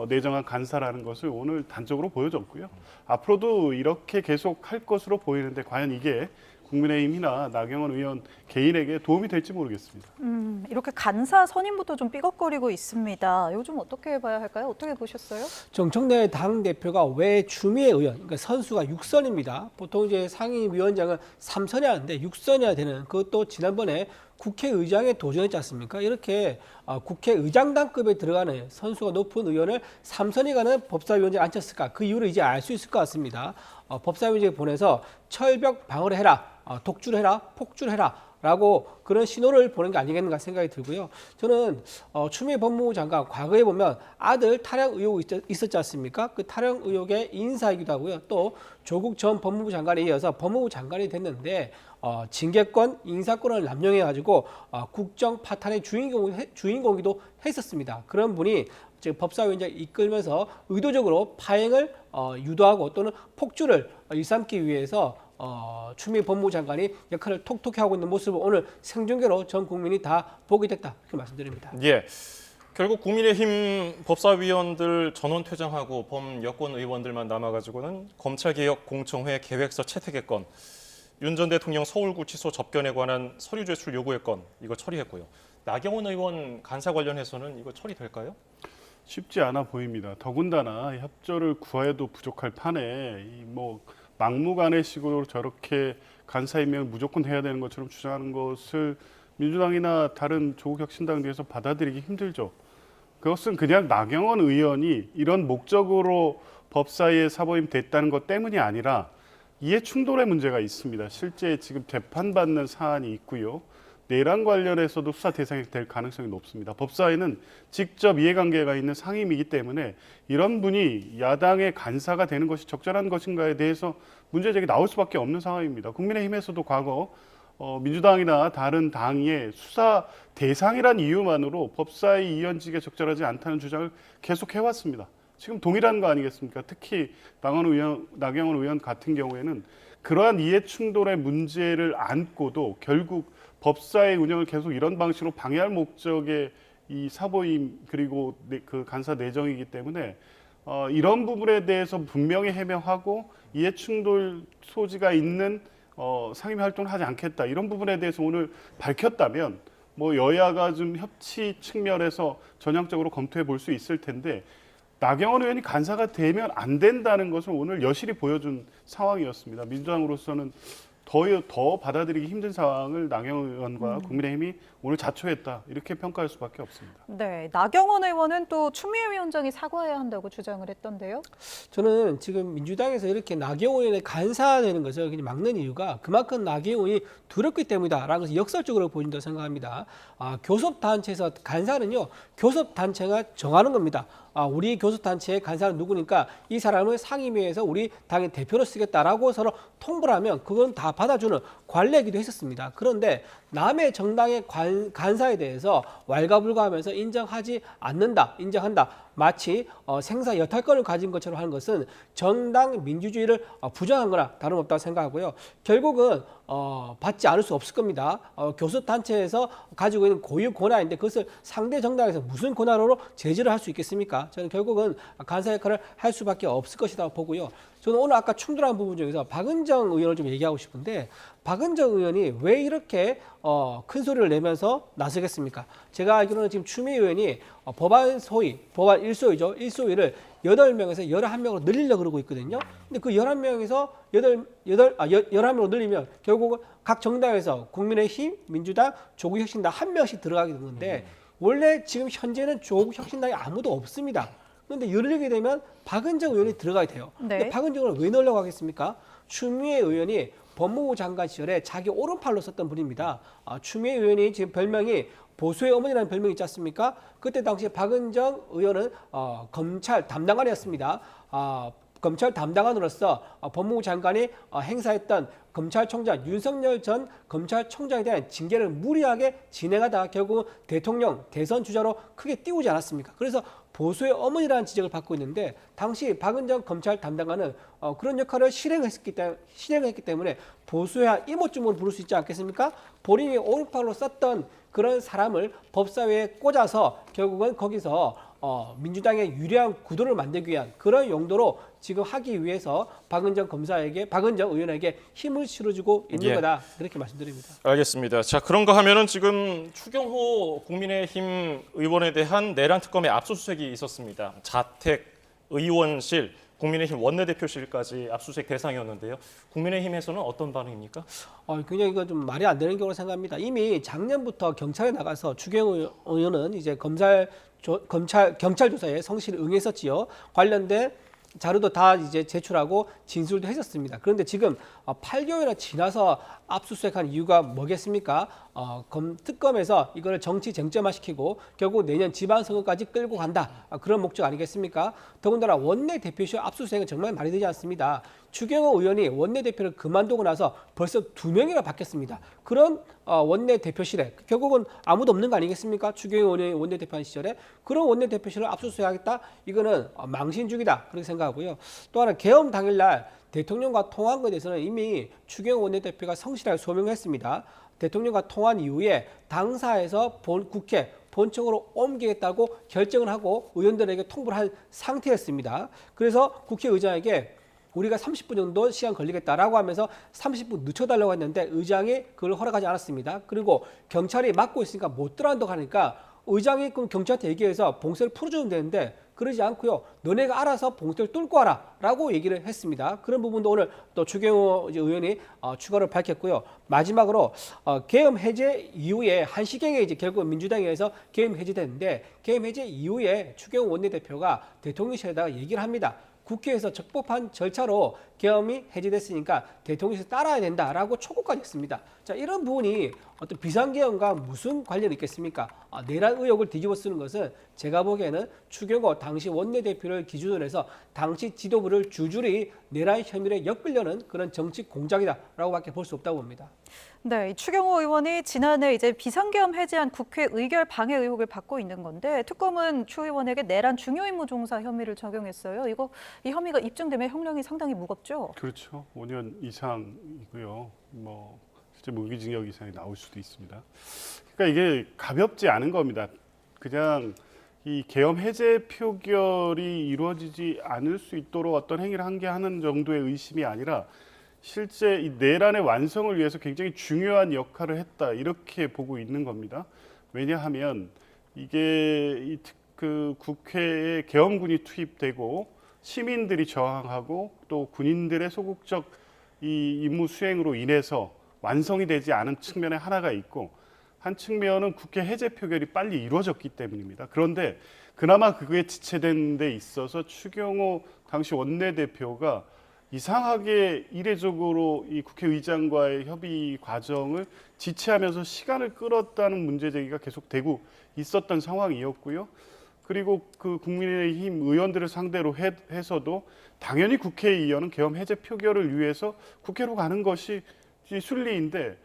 내정한 간사라는 것을 오늘 단적으로 보여줬고요. 앞으로도 이렇게 계속 할 것으로 보이는데 과연 이게 국민의힘이나 나경원 의원 개인에게 도움이 될지 모르겠습니다. 이렇게 간사 선임부터 좀 삐걱거리고 있습니다. 요즘 어떻게 봐야 할까요? 어떻게 보셨어요? 정청래 당대표가 왜 추미애 의원, 그러니까 선수가 6선입니다. 보통 이제 상임위원장은 3선이 하는데 6선이어야 되는 그것도 지난번에 국회의장에 도전했지 않습니까? 이렇게 국회의장단급에 들어가는 선수가 높은 의원을 3선이 가는 법사위원장에 앉혔을까? 그 이유를 이제 알 수 있을 것 같습니다. 법사위원장에 보내서 철벽 방어를 해라, 독주를 해라, 폭주를 해라 라고 그런 신호를 보낸 게 아니겠는가 생각이 들고요. 저는 추미애 법무부 장관 과거에 보면 아들 탈영 의혹이 있었지 않습니까? 그 탈영 의혹의 인사이기도 하고요. 또 조국 전 법무부 장관에 이어서 법무부 장관이 됐는데 징계권, 인사권을 남용해가지고 국정 파탄의 주인공이기도 했었습니다. 그런 분이 지금 법사위원장 이끌면서 의도적으로 파행을 유도하고 또는 폭주를 일삼기 위해서 추미애 법무부 장관이 역할을 톡톡히 하고 있는 모습을 오늘 생중계로 전 국민이 다 보게 됐다 이렇게 말씀드립니다. 예, 결국 국민의힘 법사위원들 전원 퇴장하고 범여권 의원들만 남아가지고는 검찰개혁 공청회 계획서 채택의 건, 윤 전 대통령 서울구치소 접견에 관한 서류 제출 요구의 건 이거 처리했고요. 나경원 의원 간사 관련해서는 이거 처리될까요? 쉽지 않아 보입니다. 더군다나 협조를 구해도 부족할 판에 뭐 막무가내식으로 저렇게 간사 임명을 무조건 해야 되는 것처럼 주장하는 것을 민주당이나 다른 조국혁신당 내에서 받아들이기 힘들죠. 그것은 그냥 나경원 의원이 이런 목적으로 법사위에 사보임 됐다는 것 때문이 아니라 이해 충돌의 문제가 있습니다. 실제 지금 재판받는 사안이 있고요. 내란 관련해서도 수사 대상이 될 가능성이 높습니다. 법사위는 직접 이해관계가 있는 상임이기 때문에 이런 분이 야당의 간사가 되는 것이 적절한 것인가에 대해서 문제제기 나올 수밖에 없는 상황입니다. 국민의힘에서도 과거 민주당이나 다른 당의 수사 대상이란 이유만으로 법사위 위원직에 적절하지 않다는 주장을 계속 해왔습니다. 지금 동일한 거 아니겠습니까? 특히 나경원 의원 같은 경우에는 그러한 이해 충돌의 문제를 안고도 결국 법사위 운영을 계속 이런 방식으로 방해할 목적의 이 사보임 그리고 그 간사 내정이기 때문에 이런 부분에 대해서 분명히 해명하고 이해 충돌 소지가 있는 상임 활동을 하지 않겠다 이런 부분에 대해서 오늘 밝혔다면 뭐 여야가 좀 협치 측면에서 전향적으로 검토해 볼 수 있을 텐데 나경원 의원이 간사가 되면 안 된다는 것을 오늘 여실히 보여준 상황이었습니다. 민주당으로서는 더 받아들이기 힘든 상황을 나경원 의원과 국민의힘이 오늘 자초했다 이렇게 평가할 수밖에 없습니다. 네, 나경원 의원은 또 추미애 위원장이 사과해야 한다고 주장을 했던데요. 저는 지금 민주당에서 이렇게 나경원 의원의 간사되는 것을 그냥 막는 이유가 그만큼 나경원 의원이 두렵기 때문이다라는 것을 역설적으로 보인다고 생각합니다. 교섭단체에서 간사는요, 교섭단체가 정하는 겁니다. 우리 교섭단체의 간사는 누구니까 이 사람을 상임위에서 우리 당의 대표로 쓰겠다라고 서로 통보를 하면 그건 다 받아주는 관례이기도 했었습니다. 그런데 남의 정당의 간사에 대해서 왈가불가하면서 인정하지 않는다, 인정한다. 마치 생사 여탈권을 가진 것처럼 하는 것은 정당 민주주의를 부정한 거나 다름없다고 생각하고요. 결국은 받지 않을 수 없을 겁니다. 교섭단체에서 가지고 있는 고유 권한인데 그것을 상대 정당에서 무슨 권한으로 제지를 할 수 있겠습니까? 저는 결국은 간사 역할을 할 수밖에 없을 것이라고 보고요. 저는 오늘 아까 충돌한 부분 중에서 박은정 의원을 좀 얘기하고 싶은데 박은정 의원이 왜 이렇게 큰 소리를 내면서 나서겠습니까? 제가 알기로는 지금 추미애 의원이 법안 1소위죠. 1소위를 8명에서 11명으로 늘리려고 그러고 있거든요. 근데 그 11명에서 11명으로 늘리면 결국은 각 정당에서 국민의힘, 민주당, 조국혁신당 한 명씩 들어가게 되는데 원래 지금 현재는 조국혁신당이 아무도 없습니다. 그런데 열리게 되면 박은정 의원이 들어가야 돼요. 네. 근데 박은정 의원을 왜 넣으려고 하겠습니까? 추미애 의원이 법무부 장관 시절에 자기 오른팔로 썼던 분입니다. 추미애 의원이 지금 별명이 보수의 어머니라는 별명이 있지 않습니까? 그때 당시 박은정 의원은 검찰 담당관이었습니다. 검찰 담당관으로서 법무부 장관이 행사했던 검찰총장 윤석열 전 검찰총장에 대한 징계를 무리하게 진행하다 결국 대통령 대선 주자로 크게 띄우지 않았습니까? 그래서 보수의 어머니라는 지적을 받고 있는데 당시 박은정 검찰 담당관은 그런 역할을 실행했기 때문에 보수의 한 이모쯤으로 부를 수 있지 않겠습니까? 본인이 오른팔로 썼던 그런 사람을 법사위에 꽂아서 결국은 거기서 민주당의 유리한 구도를 만들기 위한 그런 용도로 지금 하기 위해서 박은정 의원에게 힘을 실어주고 있는 거다. 그렇게 말씀드립니다. 알겠습니다. 자, 그런가 하면은 지금 추경호 국민의힘 의원에 대한 내란 특검의 압수수색이 있었습니다. 자택, 의원실, 국민의힘 원내대표실까지 압수수색 대상이었는데요. 국민의힘에서는 어떤 반응입니까? 굉장히 이거 좀 말이 안 되는 경우로 생각합니다. 이미 작년부터 경찰에 나가서 추경호 의원은 이제 경찰 조사에 성실히 응했었지요. 관련된 자료도 다 이제 제출하고 진술도 했었습니다. 그런데 지금 8개월이나 지나서 압수수색한 이유가 뭐겠습니까? 특검에서 이거를 정치 쟁점화시키고 결국 내년 지방선거까지 끌고 간다. 그런 목적 아니겠습니까? 더군다나 원내대표실 압수수색은 정말 말이 되지 않습니다. 추경호 의원이 원내대표를 그만두고 나서 벌써 2명이나 바뀌었습니다. 그런 원내대표실에 결국은 아무도 없는 거 아니겠습니까? 추경호 의원이 원내대표 한 시절에 그런 원내대표실을 압수수색하겠다? 이거는 망신주기다. 그렇게 생각하고요. 또 하나 계엄 당일날 대통령과 통화한 것에 대해서는 이미 추경호 원내대표가 성실하게 소명했습니다. 대통령과 통화한 이후에 당사에서 국회 본청으로 옮기겠다고 결정을 하고 의원들에게 통보를 한 상태였습니다. 그래서 국회의장에게 우리가 30분 정도 시간 걸리겠다라고 하면서 30분 늦춰달라고 했는데 의장이 그걸 허락하지 않았습니다. 그리고 경찰이 막고 있으니까 못 들어간다고 하니까 의장이 그럼 경찰한테 얘기해서 봉쇄를 풀어주면 되는데 그러지 않고요. 너네가 알아서 봉쇄를 뚫고 와라라고 얘기를 했습니다. 그런 부분도 오늘 또 추경호 의원이 추가로 밝혔고요. 마지막으로 계엄 해제 이후에 한시경에 이제 결국 민주당에 의해서 계엄 해제됐는데 계엄 해제 이후에 추경호 원내대표가 대통령실에다가 얘기를 합니다. 국회에서 적법한 절차로 계엄이 해제됐으니까 대통령실에서 따라야 된다라고 촉구까지 했습니다. 자, 이런 부분이 어떤 비상계엄과 무슨 관련이 있겠습니까? 내란 의혹을 뒤집어 쓰는 것은 제가 보기에는 추경호 당시 원내대표를 기준으로 해서 당시 지도부를 줄줄이 내란 혐의를 엮으려는 그런 정치 공작이다라고밖에 볼 수 없다고 봅니다. 네, 추경호 의원이 지난해 이제 비상계엄 해제한 국회 의결 방해 의혹을 받고 있는 건데 특검은 추 의원에게 내란 중요 임무 종사 혐의를 적용했어요. 이 혐의가 입증되면 형량이 상당히 무겁죠. 그렇죠. 5년 이상이고요. 실제 무기징역 이상이 나올 수도 있습니다. 그러니까 이게 가볍지 않은 겁니다. 그냥 이 계엄 해제 표결이 이루어지지 않을 수 있도록 어떤 행위를 하는 정도의 의심이 아니라 실제 이 내란의 완성을 위해서 굉장히 중요한 역할을 했다 이렇게 보고 있는 겁니다. 왜냐하면 이게 국회에 계엄군이 투입되고 시민들이 저항하고 또 군인들의 소극적 이 임무 수행으로 인해서 완성이 되지 않은 측면에 하나가 있고 한 측면은 국회 해제 표결이 빨리 이루어졌기 때문입니다. 그런데 그나마 그게 지체된 데 있어서 추경호 당시 원내대표가 이상하게 이례적으로 이 국회의장과의 협의 과정을 지체하면서 시간을 끌었다는 문제 제기가 계속되고 있었던 상황이었고요. 그리고 그 국민의힘 의원들을 상대로 해서도 당연히 국회의원은 계엄 해제 표결을 위해서 국회로 가는 것이 순리인데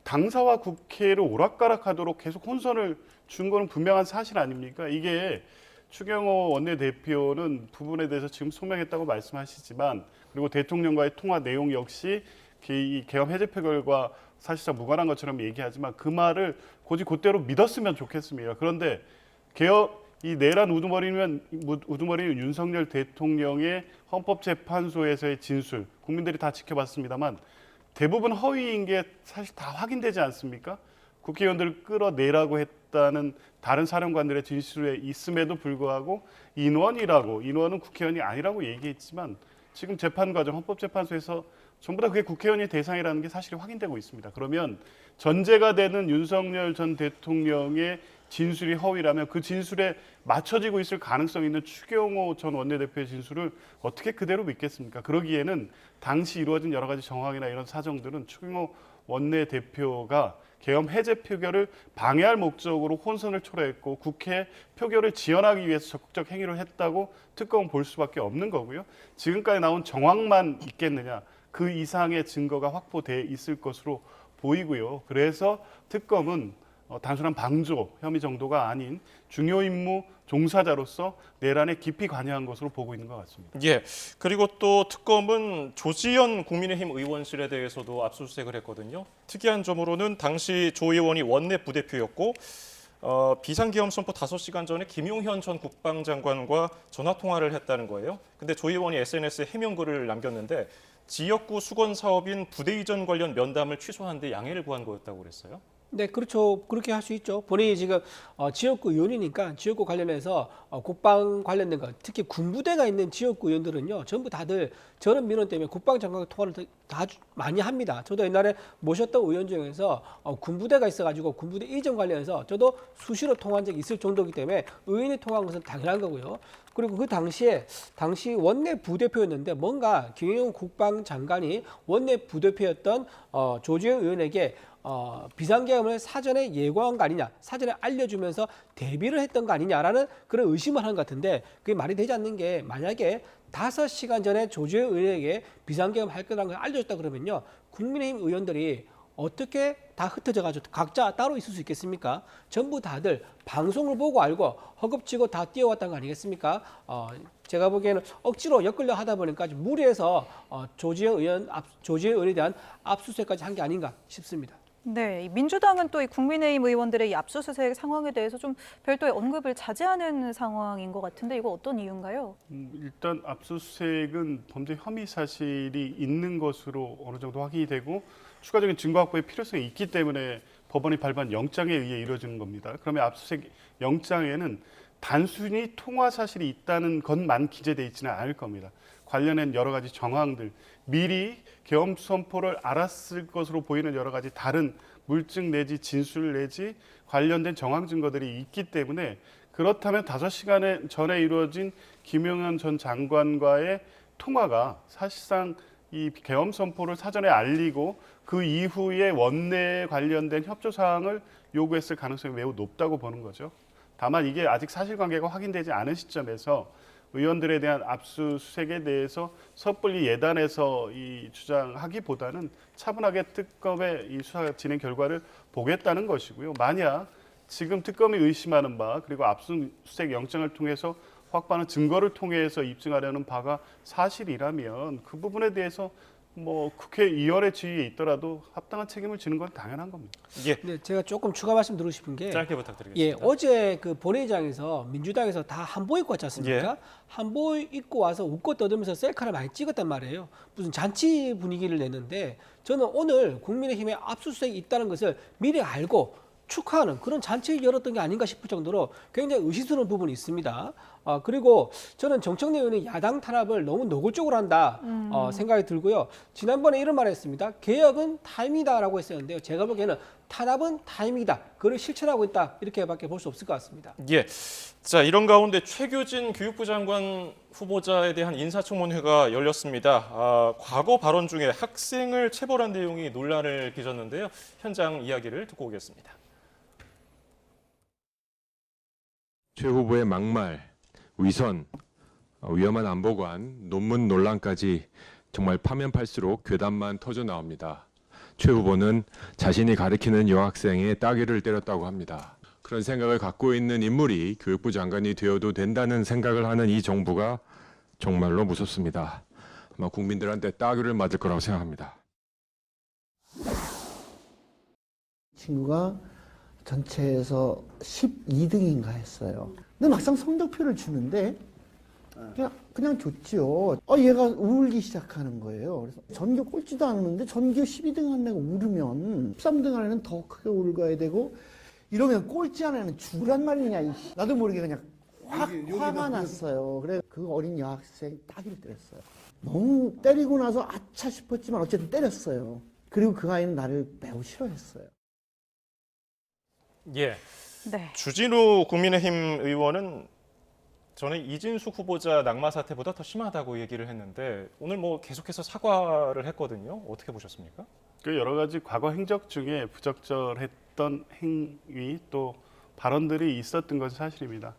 당사와 국회를 오락가락하도록 계속 혼선을 준 거는 분명한 사실 아닙니까? 이게 추경호 원내대표는 부분에 대해서 지금 소명했다고 말씀하시지만 그리고 대통령과의 통화 내용 역시 이 계엄 해제 표결과 사실상 무관한 것처럼 얘기하지만 그 말을 곧이 그대로 믿었으면 좋겠습니다. 그런데 이 내란 우두머리는 윤석열 대통령의 헌법재판소에서의 진술, 국민들이 다 지켜봤습니다만 대부분 허위인 게 사실 다 확인되지 않습니까? 국회의원들을 끌어내라고 했다는 다른 사령관들의 진술에 있음에도 불구하고 인원은 국회의원이 아니라고 얘기했지만 지금 재판 과정 헌법재판소에서 전부 다 그게 국회의원이 대상이라는 게 사실이 확인되고 있습니다. 그러면 전제가 되는 윤석열 전 대통령의 진술이 허위라면 그 진술에 맞춰지고 있을 가능성이 있는 추경호 전 원내대표의 진술을 어떻게 그대로 믿겠습니까? 그러기에는 당시 이루어진 여러 가지 정황이나 이런 사정들은 추경호 원내대표가 계엄 해제 표결을 방해할 목적으로 혼선을 초래했고 국회 표결을 지연하기 위해서 적극적 행위를 했다고 특검은 볼 수밖에 없는 거고요. 지금까지 나온 정황만 있겠느냐, 그 이상의 증거가 확보돼 있을 것으로 보이고요. 그래서 특검은 단순한 방조 혐의 정도가 아닌 중요 임무 종사자로서 내란에 깊이 관여한 것으로 보고 있는 것 같습니다. 예. 그리고 또 특검은 조지현 국민의힘 의원실에 대해서도 압수수색을 했거든요. 특이한 점으로는 당시 조 의원이 원내 부대표였고 비상계엄 선포 5시간 전에 김용현 전 국방장관과 전화 통화를 했다는 거예요. 근데 조 의원이 SNS에 해명글을 남겼는데 지역구 수건 사업인 부대 이전 관련 면담을 취소한 데 양해를 구한 거였다고 그랬어요. 네, 그렇죠. 그렇게 할 수 있죠. 본인이 지금 지역구 의원이니까 지역구 관련해서 국방 관련된 것, 특히 군부대가 있는 지역구 의원들은요, 전부 다들 저런 민원 때문에 국방장관과 통화를 다 많이 합니다. 저도 옛날에 모셨던 의원 중에서 군부대가 있어가지고 군부대 이전 관련해서 저도 수시로 통화한 적이 있을 정도이기 때문에 의원이 통화한 것은 당연한 거고요. 그리고 그 당시 원내 부대표였는데 뭔가 김용현 국방장관이 원내 부대표였던 조지현 의원에게 비상계엄을 사전에 예고한 거 아니냐, 사전에 알려주면서 대비를 했던 거 아니냐라는 그런 의심을 한 것 같은데 그게 말이 되지 않는 게 만약에 5시간 전에 조지현 의원에게 비상계엄 할 거라는 걸 알려줬다 그러면요. 국민의힘 의원들이 어떻게 다 흩어져가지고 각자 따로 있을 수 있겠습니까? 전부 다들 방송을 보고 알고 허겁지겁 다 뛰어왔던 거 아니겠습니까? 제가 보기에는 억지로 엮으려 하다 보니까 무리해서 조지현 의원에 대한 압수수색까지 한 게 아닌가 싶습니다. 네, 민주당은 또 이 국민의힘 의원들의 이 압수수색 상황에 대해서 좀 별도의 언급을 자제하는 상황인 것 같은데 이거 어떤 이유인가요? 일단 압수수색은 범죄 혐의 사실이 있는 것으로 어느 정도 확인이 되고 추가적인 증거 확보의 필요성이 있기 때문에 법원이 발부한 영장에 의해 이루어지는 겁니다. 그러면 압수수색 영장에는 단순히 통화 사실이 있다는 것만 기재되어 있지는 않을 겁니다. 관련된 여러 가지 정황들, 미리 계엄 선포를 알았을 것으로 보이는 여러 가지 다른 물증 내지 진술 내지 관련된 정황 증거들이 있기 때문에 그렇다면 5시간 전에 이루어진 김용현 전 장관과의 통화가 사실상 이 계엄 선포를 사전에 알리고 그 이후에 원내에 관련된 협조 사항을 요구했을 가능성이 매우 높다고 보는 거죠. 다만 이게 아직 사실관계가 확인되지 않은 시점에서 의원들에 대한 압수수색에 대해서 섣불리 예단해서 이 주장하기보다는 차분하게 특검의 이 수사 진행 결과를 보겠다는 것이고요. 만약 지금 특검이 의심하는 바 그리고 압수수색 영장을 통해서 확보하는 증거를 통해서 입증하려는 바가 사실이라면 그 부분에 대해서 국회의원의 지위에 있더라도 합당한 책임을 지는 건 당연한 겁니다. 예. 네, 제가 조금 추가 말씀 드리고 싶은 게 짧게 부탁드리겠습니다. 예, 어제 그 본회의장에서 민주당에서 다 한복 입고 왔지 않습니까? 예. 한복 입고 와서 웃고 떠들면서 셀카를 많이 찍었단 말이에요. 무슨 잔치 분위기를 냈는데 저는 오늘 국민의힘에 압수수색이 있다는 것을 미리 알고 축하하는 그런 잔치를 열었던 게 아닌가 싶을 정도로 굉장히 의심스러운 부분이 있습니다. 그리고 저는 정청래 의원이 야당 탄압을 너무 노골적으로 한다 생각이 들고요. 지난번에 이런 말을 했습니다. 개혁은 타임이다라고 했었는데요. 제가 보기에는 탄압은 타임이다. 그걸 실천하고 있다. 이렇게밖에 볼 수 없을 것 같습니다. 예. 자, 이런 가운데 최규진 교육부 장관 후보자에 대한 인사청문회가 열렸습니다. 과거 발언 중에 학생을 체벌한 내용이 논란을 빚었는데요. 현장 이야기를 듣고 오겠습니다. 최 후보의 막말, 위선, 위험한 안보관, 논문 논란까지 정말 파면 팔수록 괴담만 터져 나옵니다. 최 후보는 자신이 가리키는 여학생의 따귀를 때렸다고 합니다. 그런 생각을 갖고 있는 인물이 교육부 장관이 되어도 된다는 생각을 하는 이 정부가 정말로 무섭습니다. 아마 국민들한테 따귀를 맞을 거라고 생각합니다. 친구가 전체에서 12등인가 했어요. 근데 막상 성적표를 주는데 그냥 줬지요. 얘가 울기 시작하는 거예요. 그래서 전교 꼴찌도 않았는데 전교 12등 한 애가 울으면 13등 한 애는 더 크게 울어야 되고 이러면 꼴찌 한 애는 죽으란 말이냐. 나도 모르게 그냥 화가 났어요. 그래 그 어린 여학생 따귀를 때렸어요. 너무 때리고 나서 아차 싶었지만 어쨌든 때렸어요. 그리고 그 아이는 나를 매우 싫어했어요. 예. 네. 주진우 국민의힘 의원은 저는 이진숙 후보자 낙마 사태보다 더 심하다고 얘기를 했는데 오늘 뭐 계속해서 사과를 했거든요. 어떻게 보셨습니까? 그 여러 가지 과거 행적 중에 부적절했던 행위 또 발언들이 있었던 것은 사실입니다.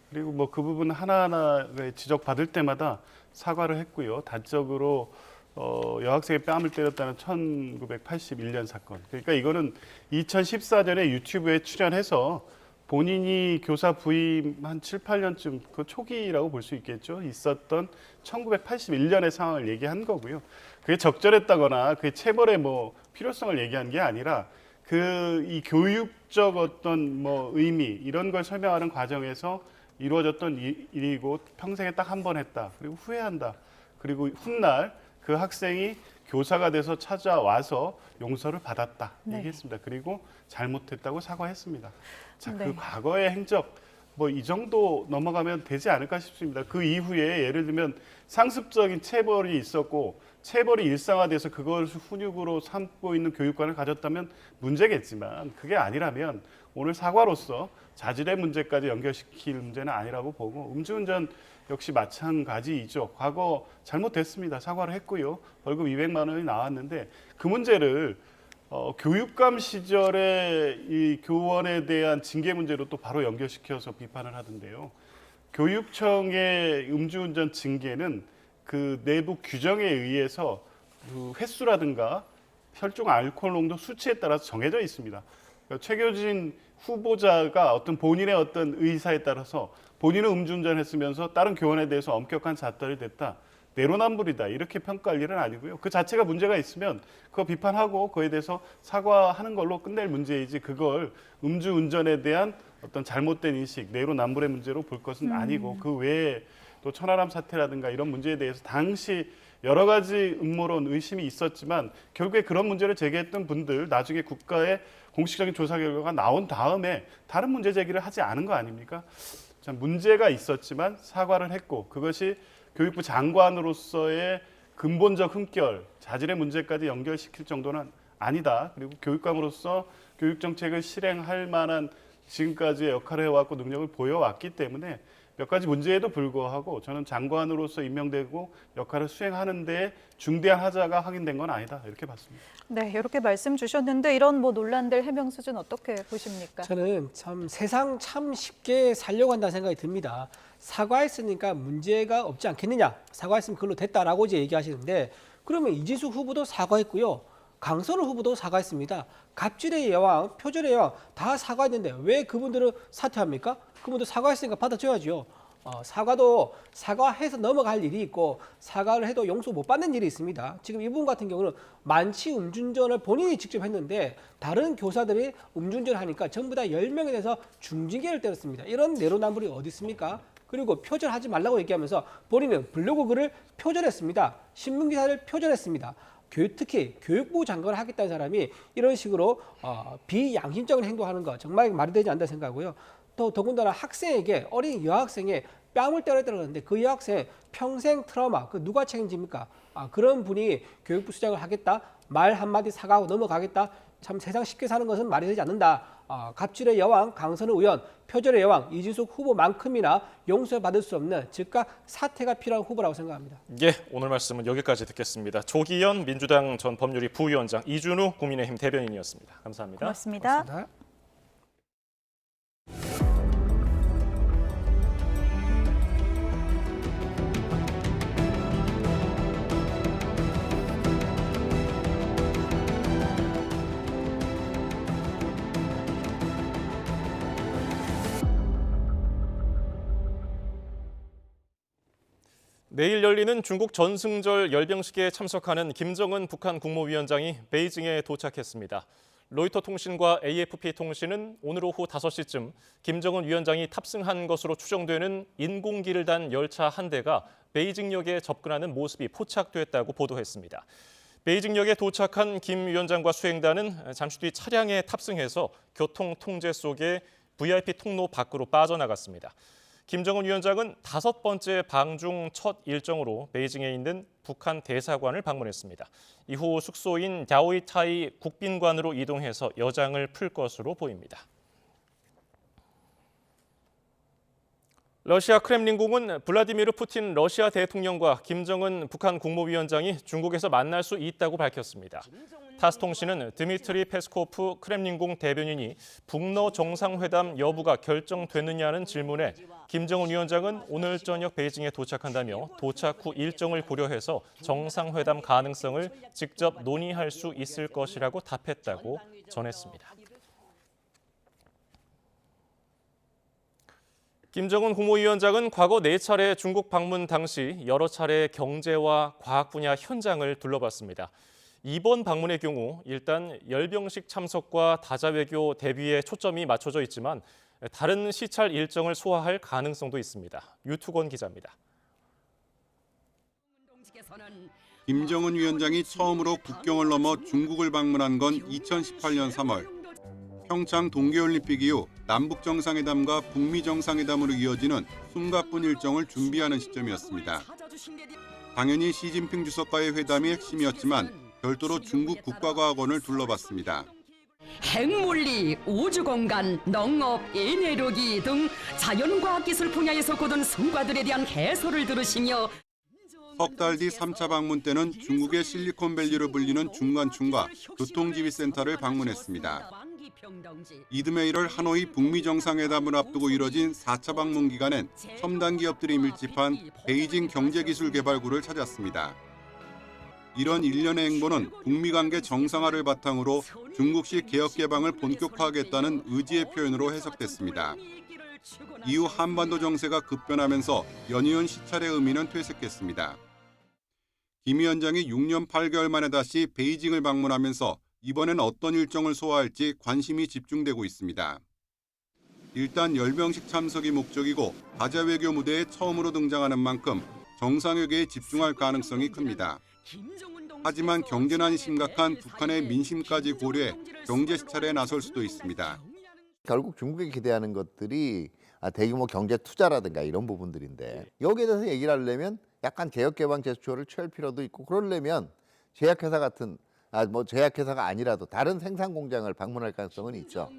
그리고 뭐 그 부분 하나하나에 지적받을 때마다 사과를 했고요. 단적으로 여학생의 뺨을 때렸다는 1981년 사건. 그러니까 이거는 2014년에 유튜브에 출연해서 본인이 교사 부임 한 7, 8년쯤 그 초기라고 볼 수 있겠죠. 있었던 1981년의 상황을 얘기한 거고요. 그게 적절했다거나 그 체벌의 뭐 필요성을 얘기한 게 아니라 이 교육적 어떤 뭐 의미 이런 걸 설명하는 과정에서 이루어졌던 일이고 평생에 딱 한 번 했다. 그리고 후회한다. 그리고 훗날 그 학생이 교사가 돼서 찾아와서 용서를 받았다. 네. 얘기했습니다. 그리고 잘못했다고 사과했습니다. 자, 네. 그 과거의 행적 뭐 이 정도 넘어가면 되지 않을까 싶습니다. 그 이후에 예를 들면 상습적인 체벌이 있었고 체벌이 일상화돼서 그것을 훈육으로 삼고 있는 교육관을 가졌다면 문제겠지만 그게 아니라면 오늘 사과로서 자질의 문제까지 연결시킬 문제는 아니라고 보고 음주운전 역시 마찬가지이죠. 과거 잘못됐습니다. 사과를 했고요. 벌금 200만 원이 나왔는데 그 문제를 교육감 시절에 이 교원에 대한 징계 문제로 또 바로 연결시켜서 비판을 하던데요. 교육청의 음주운전 징계는 그 내부 규정에 의해서 그 횟수라든가 혈중 알코올 농도 수치에 따라서 정해져 있습니다. 그러니까 최교진 후보자가 어떤 본인의 어떤 의사에 따라서 본인은 음주운전했으면서 다른 교원에 대해서 엄격한 잣달이 됐다. 내로남불이다. 이렇게 평가할 일은 아니고요. 그 자체가 문제가 있으면 그거 비판하고 그에 대해서 사과하는 걸로 끝낼 문제이지 그걸 음주운전에 대한 어떤 잘못된 인식, 내로남불의 문제로 볼 것은 아니고 그 외에 또 천하람 사태라든가 이런 문제에 대해서 당시 여러 가지 음모론, 의심이 있었지만 결국에 그런 문제를 제기했던 분들 나중에 국가의 공식적인 조사 결과가 나온 다음에 다른 문제 제기를 하지 않은 거 아닙니까? 참 문제가 있었지만 사과를 했고 그것이 교육부 장관으로서의 근본적 흠결, 자질의 문제까지 연결시킬 정도는 아니다. 그리고 교육감으로서 교육정책을 실행할 만한 지금까지의 역할을 해왔고 능력을 보여왔기 때문에 몇 가지 문제에도 불구하고 저는 장관으로서 임명되고 역할을 수행하는 데 중대한 하자가 확인된 건 아니다. 이렇게 봤습니다. 네, 이렇게 말씀 주셨는데 이런 뭐 논란들 해명 수준 어떻게 보십니까? 저는 참 세상 참 쉽게 살려고 한다는 생각이 듭니다. 사과했으니까 문제가 없지 않겠느냐. 사과했으면 그걸로 됐다라고 이제 얘기하시는데 그러면 이진숙 후보도 사과했고요. 강선우 후보도 사과했습니다. 갑질의 여왕, 표절의 여왕 다 사과했는데 왜 그분들은 사퇴합니까? 그분들 사과했으니까 받아줘야죠. 사과도 사과해서 넘어갈 일이 있고 사과를 해도 용서 못 받는 일이 있습니다. 지금 이분 같은 경우는 만취 음주운전을 본인이 직접 했는데 다른 교사들이 음주운전을 하니까 전부 다 10명에 대해서 중징계를 때렸습니다. 이런 내로남불이 어디 있습니까? 그리고 표절하지 말라고 얘기하면서 본인은 블로그 글을 표절했습니다. 신문기사를 표절했습니다. 특히 교육부 장관을 하겠다는 사람이 이런 식으로 비양심적인 행동하는 거 정말 말이 되지 않는다 생각하고요. 또 더군다나 학생에게 어린 여학생의 뺨을 때렸다고 하는데 그 여학생 평생 트라우마 그 누가 책임집니까? 그런 분이 교육부 수장을 하겠다 말 한마디 사과하고 넘어가겠다 참 세상 쉽게 사는 것은 말이 되지 않는다. 갑질의 여왕 강선우 의원 표절의 여왕 이진숙 후보만큼이나 용서받을 수 없는 즉각 사퇴가 필요한 후보라고 생각합니다. 예, 오늘 말씀은 여기까지 듣겠습니다. 조기현 민주당 전 법률위 부위원장, 이준우 국민의힘 대변인이었습니다. 감사합니다. 고맙습니다. 고맙습니다. 내일 열리는 중국 전승절 열병식에 참석하는 김정은 북한 국무위원장이 베이징에 도착했습니다. 로이터 통신과 AFP 통신은 오늘 오후 5시쯤 김정은 위원장이 탑승한 것으로 추정되는 인공기를 단 열차 한 대가 베이징역에 접근하는 모습이 포착됐다고 보도했습니다. 베이징역에 도착한 김 위원장과 수행단은 잠시 뒤 차량에 탑승해서 교통 통제 속에 VIP 통로 밖으로 빠져나갔습니다. 김정은 위원장은 5번째 방중 첫 일정으로 베이징에 있는 북한 대사관을 방문했습니다. 이후 숙소인 야오이타이 국빈관으로 이동해서 여장을 풀 것으로 보입니다. 러시아 크렘린궁은 블라디미르 푸틴 러시아 대통령과 김정은 북한 국무위원장이 중국에서 만날 수 있다고 밝혔습니다. 타스 통신은 드미트리 페스코프 크렘린궁 대변인이 북러 정상회담 여부가 결정됐느냐는 질문에 김정은 위원장은 오늘 저녁 베이징에 도착한다며 도착 후 일정을 고려해서 정상회담 가능성을 직접 논의할 수 있을 것이라고 답했다고 전했습니다. 김정은 국무위원장은 과거 4차례 중국 방문 당시 여러 차례 경제와 과학 분야 현장을 둘러봤습니다. 이번 방문의 경우 일단 열병식 참석과 다자외교 대비에 초점이 맞춰져 있지만 다른 시찰 일정을 소화할 가능성도 있습니다. 유투건 기자입니다. 김정은 위원장이 처음으로 국경을 넘어 중국을 방문한 건 2018년 3월. 평창 동계올림픽 이후 남북 정상회담과 북미 정상회담으로 이어지는 숨가쁜 일정을 준비하는 시점이었습니다. 당연히 시진핑 주석과의 회담이 핵심이었지만 별도로 중국 국가과학원을 둘러봤습니다. 핵물리, 우주공간, 농업, 에너지 등 자연과학기술 분야에서 거둔 성과들에 대한 해설을 들으시며 석 달 뒤 3차 방문 때는 중국의 실리콘밸리로 불리는 중관청과 교통지휘센터를 방문했습니다. 이듬해 1월 하노이 북미 정상회담을 앞두고 이뤄진 4차 방문 기간엔 첨단 기업들이 밀집한 베이징 경제기술개발구를 찾았습니다. 이런 일련의 행보는 북미 관계 정상화를 바탕으로 중국식 개혁 개방을 본격화하겠다는 의지의 표현으로 해석됐습니다. 이후 한반도 정세가 급변하면서 연이은 시찰의 의미는 퇴색했습니다. 김 위원장이 6년 8개월 만에 다시 베이징을 방문하면서 이번엔 어떤 일정을 소화할지 관심이 집중되고 있습니다. 일단 열병식 참석이 목적이고 다자외교 무대에 처음으로 등장하는 만큼 정상회교에 집중할 가능성이 큽니다. 하지만 경제난이 심각한 북한의 민심까지 고려해 경제 시찰에 나설 수도 있습니다. 결국 중국에 기대하는 것들이 대규모 경제 투자라든가 이런 부분들인데 여기에 대해서 얘기를 하려면 약간 개혁개방 제스처를 취할 필요도 있고 그러려면 제약회사 같은 제약회사가 아니라도 다른 생산 공장을 방문할 가능성은 있죠.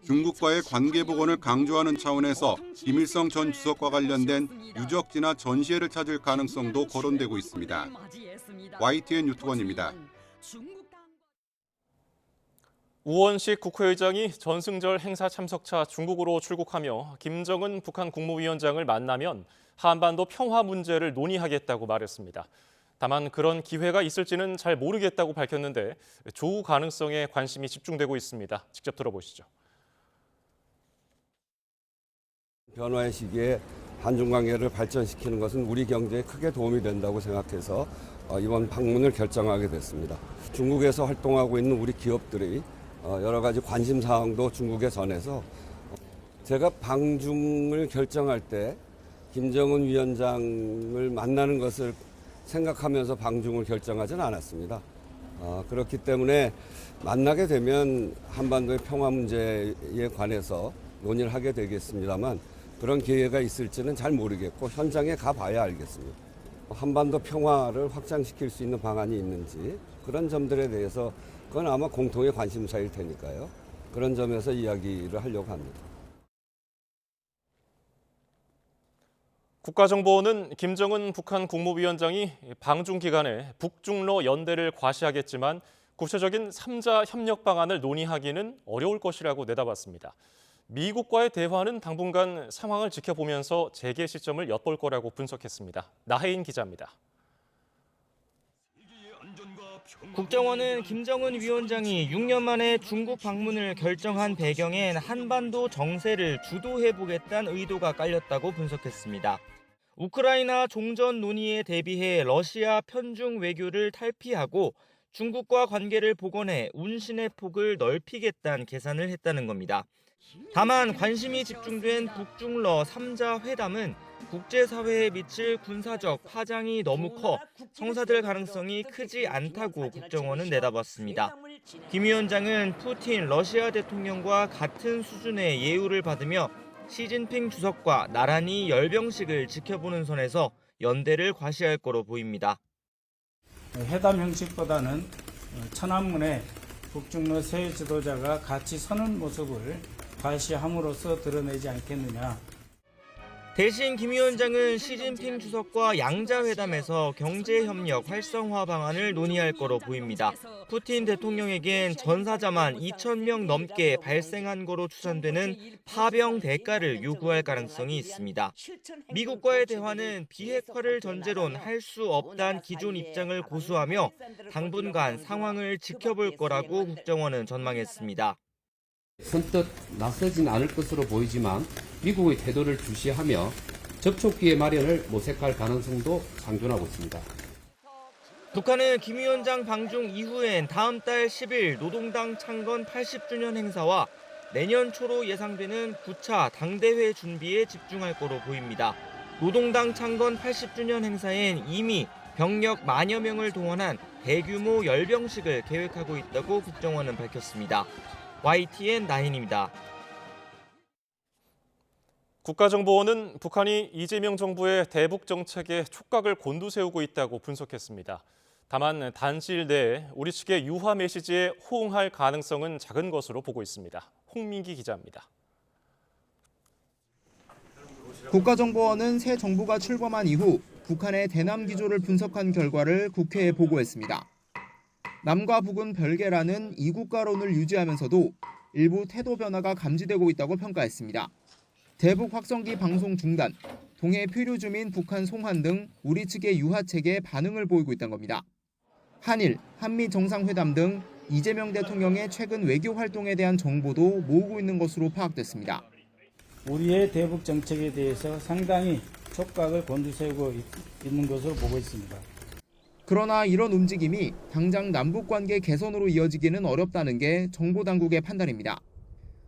중국과의 관계 복원을 강조하는 차원에서 김일성 전 주석과 관련된 유적지나 전시회를 찾을 가능성도 거론되고 있습니다. YTN 유투건입니다. 우원식 국회의장이 전승절 행사 참석차 중국으로 출국하며 김정은 북한 국무위원장을 만나면 한반도 평화 문제를 논의하겠다고 말했습니다. 다만 그런 기회가 있을지는 잘 모르겠다고 밝혔는데 조우 가능성에 관심이 집중되고 있습니다. 직접 들어보시죠. 변화의 시기에 한중 관계를 발전시키는 것은 우리 경제에 크게 도움이 된다고 생각해서 이번 방문을 결정하게 됐습니다. 중국에서 활동하고 있는 우리 기업들이 여러 가지 관심 사항도 중국에 전해서 제가 방중을 결정할 때 김정은 위원장을 만나는 것을 생각하면서 방중을 결정하지는 않았습니다. 그렇기 때문에 만나게 되면 한반도의 평화 문제에 관해서 논의를 하게 되겠습니다만 그런 기회가 있을지는 잘 모르겠고 현장에 가봐야 알겠습니다. 한반도 평화를 확장시킬 수 있는 방안이 있는지 그런 점들에 대해서 그건 아마 공통의 관심사일 테니까요. 그런 점에서 이야기를 하려고 합니다. 국가정보원은 김정은 북한 국무위원장이 방중 기간에 북중러 연대를 과시하겠지만 구체적인 3자 협력 방안을 논의하기는 어려울 것이라고 내다봤습니다. 미국과의 대화는 당분간 상황을 지켜보면서 재개 시점을 엿볼 거라고 분석했습니다. 나혜인 기자입니다. 국정원은 김정은 위원장이 6년 만에 중국 방문을 결정한 배경엔 한반도 정세를 주도해보겠다는 의도가 깔렸다고 분석했습니다. 우크라이나 종전 논의에 대비해 러시아 편중 외교를 탈피하고 중국과 관계를 복원해 운신의 폭을 넓히겠다는 계산을 했다는 겁니다. 다만 관심이 집중된 북중러 3자 회담은 국제사회에 미칠 군사적 파장이 너무 커 성사될 가능성이 크지 않다고 국정원은 내다봤습니다. 김 위원장은 푸틴 러시아 대통령과 같은 수준의 예우를 받으며 시진핑 주석과 나란히 열병식을 지켜보는 선에서 연대를 과시할 거로 보입니다. 회담 형식보다는 천안문에 북중러 세 지도자가 같이 서는 모습을 과시함으로써 드러내지 않겠느냐. 대신 김 위원장은 시진핑 주석과 양자회담에서 경제협력 활성화 방안을 논의할 거로 보입니다. 푸틴 대통령에겐 전사자만 2,000명 넘게 발생한 거로 추산되는 파병 대가를 요구할 가능성이 있습니다. 미국과의 대화는 비핵화를 전제론 할 수 없다는 기존 입장을 고수하며 당분간 상황을 지켜볼 거라고 국정원은 전망했습니다. 선뜻 나서진 않을 것으로 보이지만 미국의 태도를 주시하며 접촉기회 마련을 모색할 가능성도 상존하고 있습니다. 북한은 김 위원장 방중 이후엔 다음 달 10일 노동당 창건 80주년 행사와 내년 초로 예상되는 9차 당대회 준비에 집중할 거로 보입니다. 노동당 창건 80주년 행사엔 이미 병력 10,000여 명을 동원한 대규모 열병식을 계획하고 있다고 국정원은 밝혔습니다. YTN 나인입니다. 국가정보원은 북한이 이재명 정부의 대북 정책에 촉각을 곤두세우고 있다고 분석했습니다. 다만 단시일 내에 우리 측의 유화 메시지에 호응할 가능성은 작은 것으로 보고 있습니다. 홍민기 기자입니다. 국가정보원은 새 정부가 출범한 이후 북한의 대남 기조를 분석한 결과를 국회에 보고했습니다. 남과 북은 별개라는 이국가론을 유지하면서도 일부 태도 변화가 감지되고 있다고 평가했습니다. 대북 확성기 방송 중단, 동해 표류 중인 북한 송환 등 우리 측의 유화책에 반응을 보이고 있다는 겁니다. 한일, 한미 정상회담 등 이재명 대통령의 최근 외교 활동에 대한 정보도 모으고 있는 것으로 파악됐습니다. 우리의 대북 정책에 대해서 상당히 촉각을 곤두세우고 있는 것으로 보고 있습니다. 그러나 이런 움직임이 당장 남북관계 개선으로 이어지기는 어렵다는 게 정보당국의 판단입니다.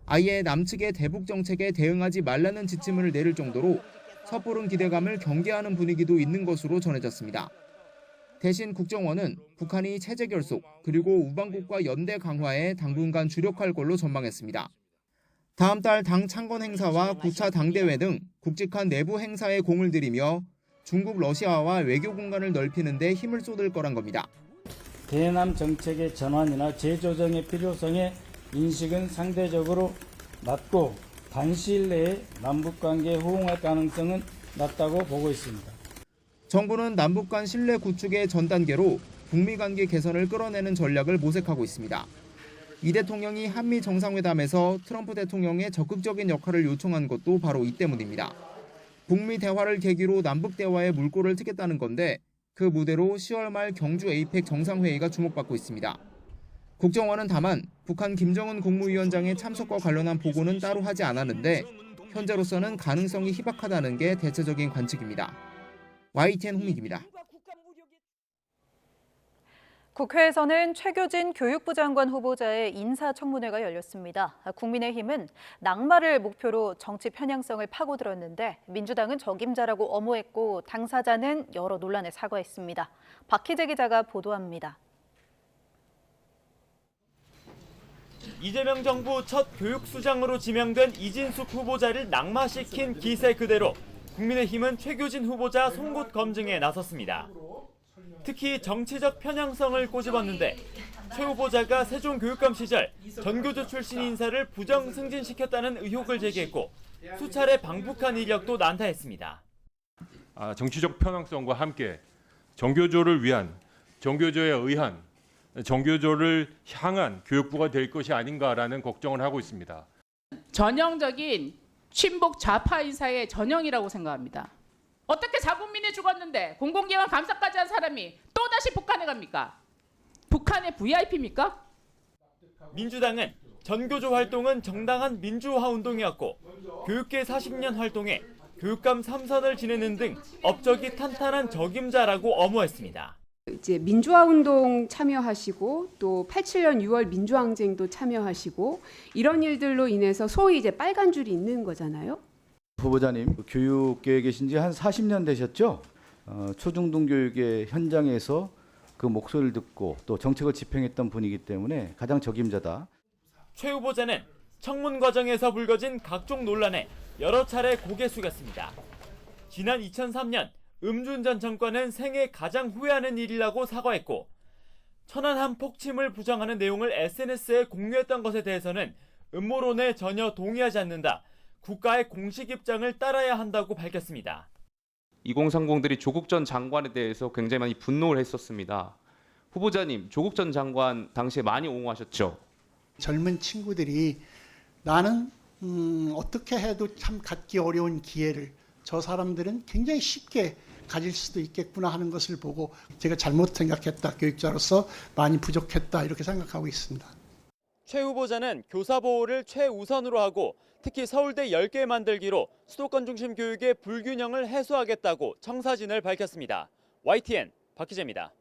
아예 남측의 대북 정책에 대응하지 말라는 지침을 내릴 정도로 섣부른 기대감을 경계하는 분위기도 있는 것으로 전해졌습니다. 대신 국정원은 북한이 체제 결속 그리고 우방국과 연대 강화에 당분간 주력할 걸로 전망했습니다. 다음 달 당 창건 행사와 9차 당대회 등 굵직한 내부 행사에 공을 들이며 중국, 러시아와 외교 공간을 넓히는 데 힘을 쏟을 거란 겁니다. 대남 정책의 전환이나 재조정의 필요성의 인식은 상대적으로 낮고 단시일 내에 남북관계에 호응할 가능성은 낮다고 보고 있습니다. 정부는 남북 간 신뢰 구축의 전 단계로 북미 관계 개선을 끌어내는 전략을 모색하고 있습니다. 이 대통령이 한미 정상회담에서 트럼프 대통령의 적극적인 역할을 요청한 것도 바로 이 때문입니다. 북미 대화를 계기로 남북 대화에 물꼬를 트겠다는 건데 그 무대로 10월 말 경주 에이펙 정상회의가 주목받고 있습니다. 국정원은 다만 북한 김정은 국무위원장의 참석과 관련한 보고는 따로 하지 않았는데 현재로서는 가능성이 희박하다는 게 대체적인 관측입니다. YTN 홍민기입니다. 국회에서는 최교진 교육부 장관 후보자의 인사청문회가 열렸습니다. 국민의힘은 낙마를 목표로 정치 편향성을 파고들었는데 민주당은 적임자라고 엄호했고 당사자는 여러 논란에 사과했습니다. 박희재 기자가 보도합니다. 이재명 정부 첫 교육수장으로 지명된 이진숙 후보자를 낙마시킨 기세 그대로 국민의힘은 최교진 후보자 송곳 검증에 나섰습니다. 특히 정치적 편향성을 꼬집었는데 최 후보자가 세종교육감 시절 전교조 출신 인사를 부정 승진시켰다는 의혹을 제기했고 수차례 방북한 이력도 난타했습니다. 정치적 편향성과 함께 정교조를 위한, 정교조에 의한, 정교조를 향한 교육부가 될 것이 아닌가라는 걱정을 하고 있습니다. 전형적인 친북 좌파 인사의 전형이라고 생각합니다. 어떻게 자국민이 죽었는데 공공기관 감사까지 한 사람이 또다시 북한에 갑니까? 북한의 VIP입니까? 민주당은 전교조 활동은 정당한 민주화 운동이었고 교육계 40년 활동에 교육감 3선을 지내는 등 업적이 탄탄한 적임자라고 엄호했습니다. 이제 민주화 운동 참여하시고 또 87년 6월 민주항쟁도 참여하시고 이런 일들로 인해서 소위 이제 빨간 줄이 있는 거잖아요. 후보자님, 교육계에 계신 지 한 40년 되셨죠? 초중등 교육의 현장에서 그 목소리를 듣고 또 정책을 집행했던 분이기 때문에 가장 적임자다. 최 후보자는 청문 과정에서 불거진 각종 논란에 여러 차례 고개 숙였습니다. 지난 2003년 음준 전 정권은 생애 가장 후회하는 일이라고 사과했고 천안함 폭침을 부정하는 내용을 SNS에 공유했던 것에 대해서는 음모론에 전혀 동의하지 않는다. 국가의 공식 입장을 따라야 한다고 밝혔습니다. 2030들이 조국 전 장관에 대해서 굉장히 많이 분노를 했었습니다. 후보자님, 조국 전 장관 당시에 많이 옹호하셨죠? 젊은 친구들이 나는 어떻게 해도 참 갖기 어려운 기회를 저 사람들은 굉장히 쉽게 가질 수도 있겠구나 하는 것을 보고 제가 잘못 생각했다. 교육자로서 많이 부족했다. 이렇게 생각하고 있습니다. 최 후보자는 교사 보호를 최우선으로 하고 특히 서울대 10개 만들기로 수도권 중심 교육의 불균형을 해소하겠다고 청사진을 밝혔습니다. YTN 박희재입니다.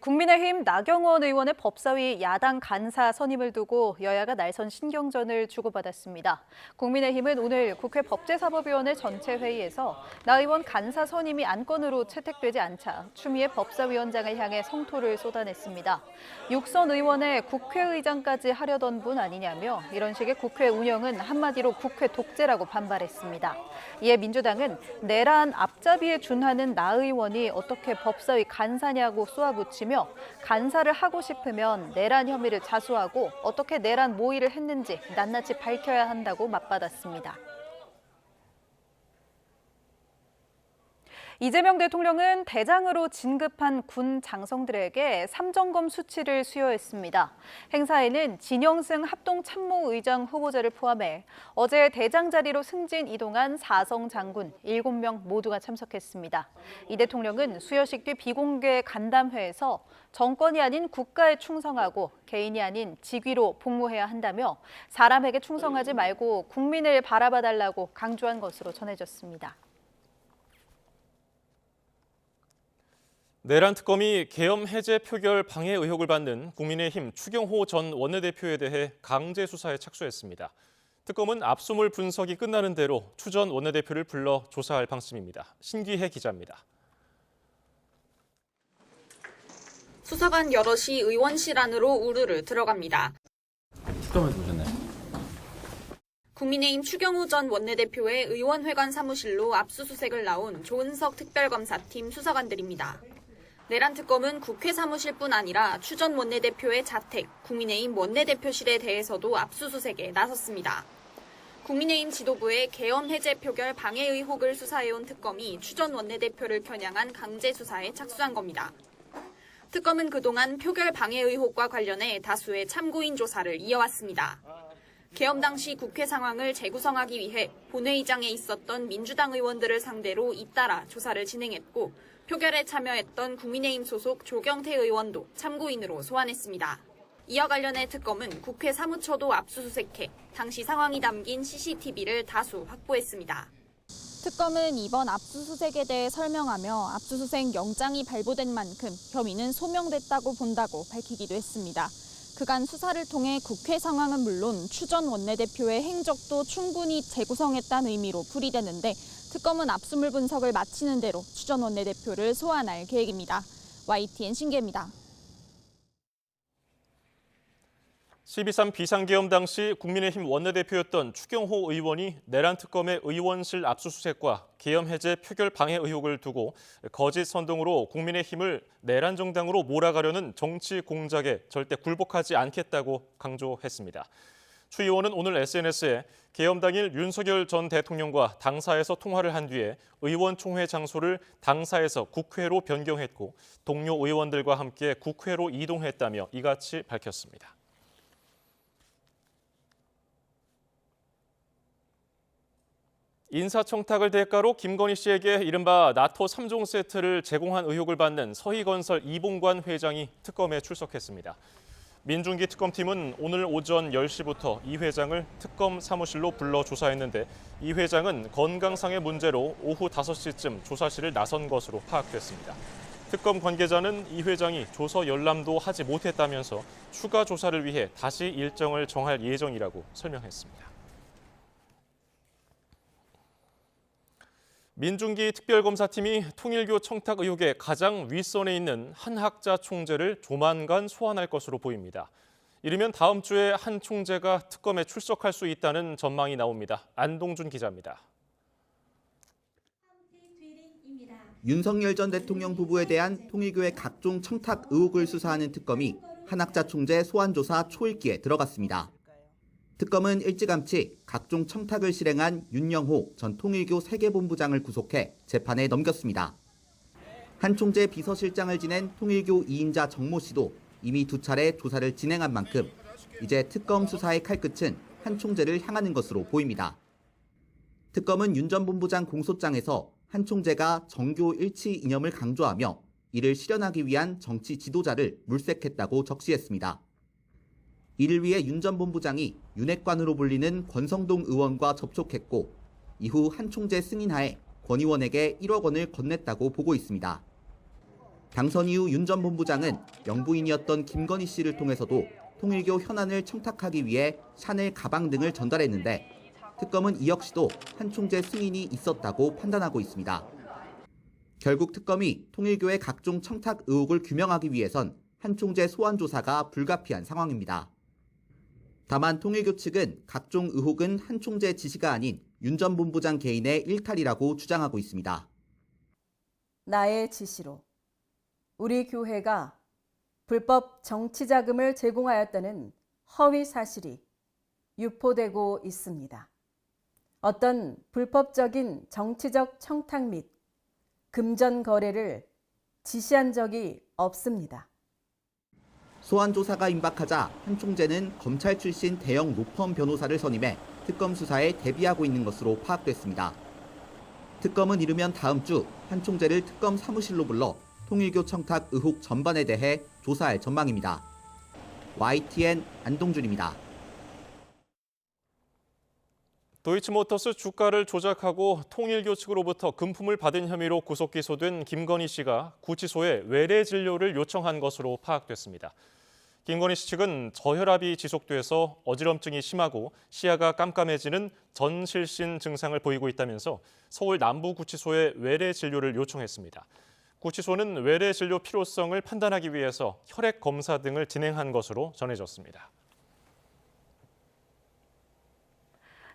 국민의힘 나경원 의원의 법사위 야당 간사 선임을 두고 여야가 날선 신경전을 주고받았습니다. 국민의힘은 오늘 국회 법제사법위원회 전체 회의에서 나 의원 간사 선임이 안건으로 채택되지 않자 추미애 법사위원장을 향해 성토를 쏟아냈습니다. 육선 의원의 국회의장까지 하려던 분 아니냐며 이런 식의 국회 운영은 한마디로 국회 독재라고 반발했습니다. 이에 민주당은 내란 앞잡이에 준하는 나 의원이 어떻게 법사위 간사냐고 쏘아붙이며 간사를 하고 싶으면 내란 혐의를 자수하고 어떻게 내란 모의를 했는지 낱낱이 밝혀야 한다고 맞받았습니다. 이재명 대통령은 대장으로 진급한 군 장성들에게 삼점검 수치를 수여했습니다. 행사에는 진영승 합동참모의장 후보자를 포함해 어제 대장 자리로 승진 이동한 4성 장군 7명 모두가 참석했습니다. 이 대통령은 수여식 뒤 비공개 간담회에서 정권이 아닌 국가에 충성하고 개인이 아닌 직위로 복무해야 한다며 사람에게 충성하지 말고 국민을 바라봐달라고 강조한 것으로 전해졌습니다. 내란 특검이 계엄 해제 표결 방해 의혹을 받는 국민의힘 추경호 전 원내대표에 대해 강제 수사에 착수했습니다. 특검은 압수물 분석이 끝나는 대로 추 전 원내대표를 불러 조사할 방침입니다. 신기혜 기자입니다. 수사관 여럿이 의원실 안으로 우르르 들어갑니다. 특검에서 보셨나요? 국민의힘 추경호 전 원내대표의 의원회관 사무실로 압수수색을 나온 조은석 특별검사팀 수사관들입니다. 내란 특검은 국회 사무실뿐 아니라 추 전 원내대표의 자택, 국민의힘 원내대표실에 대해서도 압수수색에 나섰습니다. 국민의힘 지도부의 계엄 해제 표결 방해 의혹을 수사해온 특검이 추 전 원내대표를 겨냥한 강제 수사에 착수한 겁니다. 특검은 그동안 표결 방해 의혹과 관련해 다수의 참고인 조사를 이어왔습니다. 계엄 당시 국회 상황을 재구성하기 위해 본회의장에 있었던 민주당 의원들을 상대로 잇따라 조사를 진행했고 표결에 참여했던 국민의힘 소속 조경태 의원도 참고인으로 소환했습니다. 이와 관련해 특검은 국회 사무처도 압수수색해 당시 상황이 담긴 CCTV를 다수 확보했습니다. 특검은 이번 압수수색에 대해 설명하며 압수수색 영장이 발부된 만큼 혐의는 소명됐다고 본다고 밝히기도 했습니다. 그간 수사를 통해 국회 상황은 물론 추 전 원내대표의 행적도 충분히 재구성했다는 의미로 풀이되는데 특검은 압수물 분석을 마치는 대로 추 전 원내대표를 소환할 계획입니다. YTN 신기혜입니다. 12.3 비상계엄 당시 국민의힘 원내대표였던 추경호 의원이 내란 특검의 의원실 압수수색과 계엄 해제 표결 방해 의혹을 두고 거짓 선동으로 국민의힘을 내란 정당으로 몰아가려는 정치 공작에 절대 굴복하지 않겠다고 강조했습니다. 추 의원은 오늘 SNS에 계엄 당일 윤석열 전 대통령과 당사에서 통화를 한 뒤에 의원총회 장소를 당사에서 국회로 변경했고 동료 의원들과 함께 국회로 이동했다며 이같이 밝혔습니다. 인사청탁을 대가로 김건희 씨에게 이른바 나토 3종 세트를 제공한 의혹을 받는 서희건설 이봉관 회장이 특검에 출석했습니다. 민중기 특검팀은 오늘 오전 10시부터 이 회장을 특검 사무실로 불러 조사했는데 이 회장은 건강상의 문제로 오후 5시쯤 조사실을 나선 것으로 파악됐습니다. 특검 관계자는 이 회장이 조서 열람도 하지 못했다면서 추가 조사를 위해 다시 일정을 정할 예정이라고 설명했습니다. 민중기 특별검사팀이 통일교 청탁 의혹의 가장 윗선에 있는 한 학자 총재를 조만간 소환할 것으로 보입니다. 이르면 다음 주에 한 총재가 특검에 출석할 수 있다는 전망이 나옵니다. 안동준 기자입니다. 윤석열 전 대통령 부부에 대한 통일교의 각종 청탁 의혹을 수사하는 특검이 한 학자 총재 소환 조사 초읽기에 들어갔습니다. 특검은 일찌감치 각종 청탁을 실행한 윤영호 전 통일교 세계본부장을 구속해 재판에 넘겼습니다. 한 총재 비서실장을 지낸 통일교 2인자 정모 씨도 이미 2차례 조사를 진행한 만큼 이제 특검 수사의 칼끝은 한 총재를 향하는 것으로 보입니다. 특검은 윤 전 본부장 공소장에서 한 총재가 정교 일치 이념을 강조하며 이를 실현하기 위한 정치 지도자를 물색했다고 적시했습니다. 이를 위해 윤 전 본부장이 윤핵관으로 불리는 권성동 의원과 접촉했고 이후 한 총재 승인하에 권 의원에게 1억 원을 건넸다고 보고 있습니다. 당선 이후 윤 전 본부장은 영부인이었던 김건희 씨를 통해서도 통일교 현안을 청탁하기 위해 샤넬 가방 등을 전달했는데 특검은 이 역시도 한 총재 승인이 있었다고 판단하고 있습니다. 결국 특검이 통일교의 각종 청탁 의혹을 규명하기 위해선 한 총재 소환 조사가 불가피한 상황입니다. 다만 통일교 측은 각종 의혹은 한 총재 지시가 아닌 윤 전 본부장 개인의 일탈이라고 주장하고 있습니다. 나의 지시로 우리 교회가 불법 정치 자금을 제공하였다는 허위 사실이 유포되고 있습니다. 어떤 불법적인 정치적 청탁 및 금전 거래를 지시한 적이 없습니다. 소환 조사가 임박하자 한 총재는 검찰 출신 대형 로펌 변호사를 선임해 특검 수사에 대비하고 있는 것으로 파악됐습니다. 특검은 이르면 다음 주 한 총재를 특검 사무실로 불러 통일교 청탁 의혹 전반에 대해 조사할 전망입니다. YTN 안동준입니다. 도이치모터스 주가를 조작하고 통일교 측으로부터 금품을 받은 혐의로 구속 기소된 김건희 씨가 구치소에 외래 진료를 요청한 것으로 파악됐습니다. 김건희 씨 측은 저혈압이 지속돼서 어지럼증이 심하고 시야가 깜깜해지는 전실신 증상을 보이고 있다면서 서울 남부구치소에 외래 진료를 요청했습니다. 구치소는 외래 진료 필요성을 판단하기 위해서 혈액 검사 등을 진행한 것으로 전해졌습니다.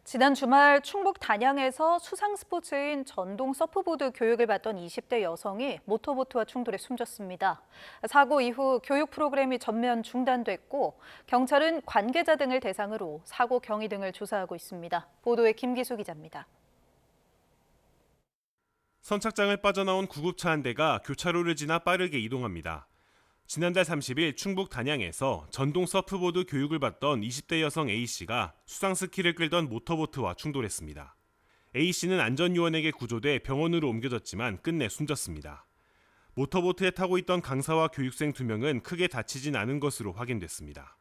지난 주말 충북 단양에서 수상 스포츠인 전동 서프보드 교육을 받던 20대 여성이 모터보트와 충돌해 숨졌습니다. 사고 이후 교육 프로그램이 전면 중단됐고 경찰은 관계자 등을 대상으로 사고 경위 등을 조사하고 있습니다. 보도에 김기수 기자입니다. 선착장을 빠져나온 구급차 한 대가 교차로를 지나 빠르게 이동합니다. 지난달 30일 충북 단양에서 전동 서프보드 교육을 받던 20대 여성 A씨가 수상 스키를 끌던 모터보트와 충돌했습니다. A씨는 안전요원에게 구조돼 병원으로 옮겨졌지만 끝내 숨졌습니다. 모터보트에 타고 있던 강사와 교육생 2명은 크게 다치진 않은 것으로 확인됐습니다.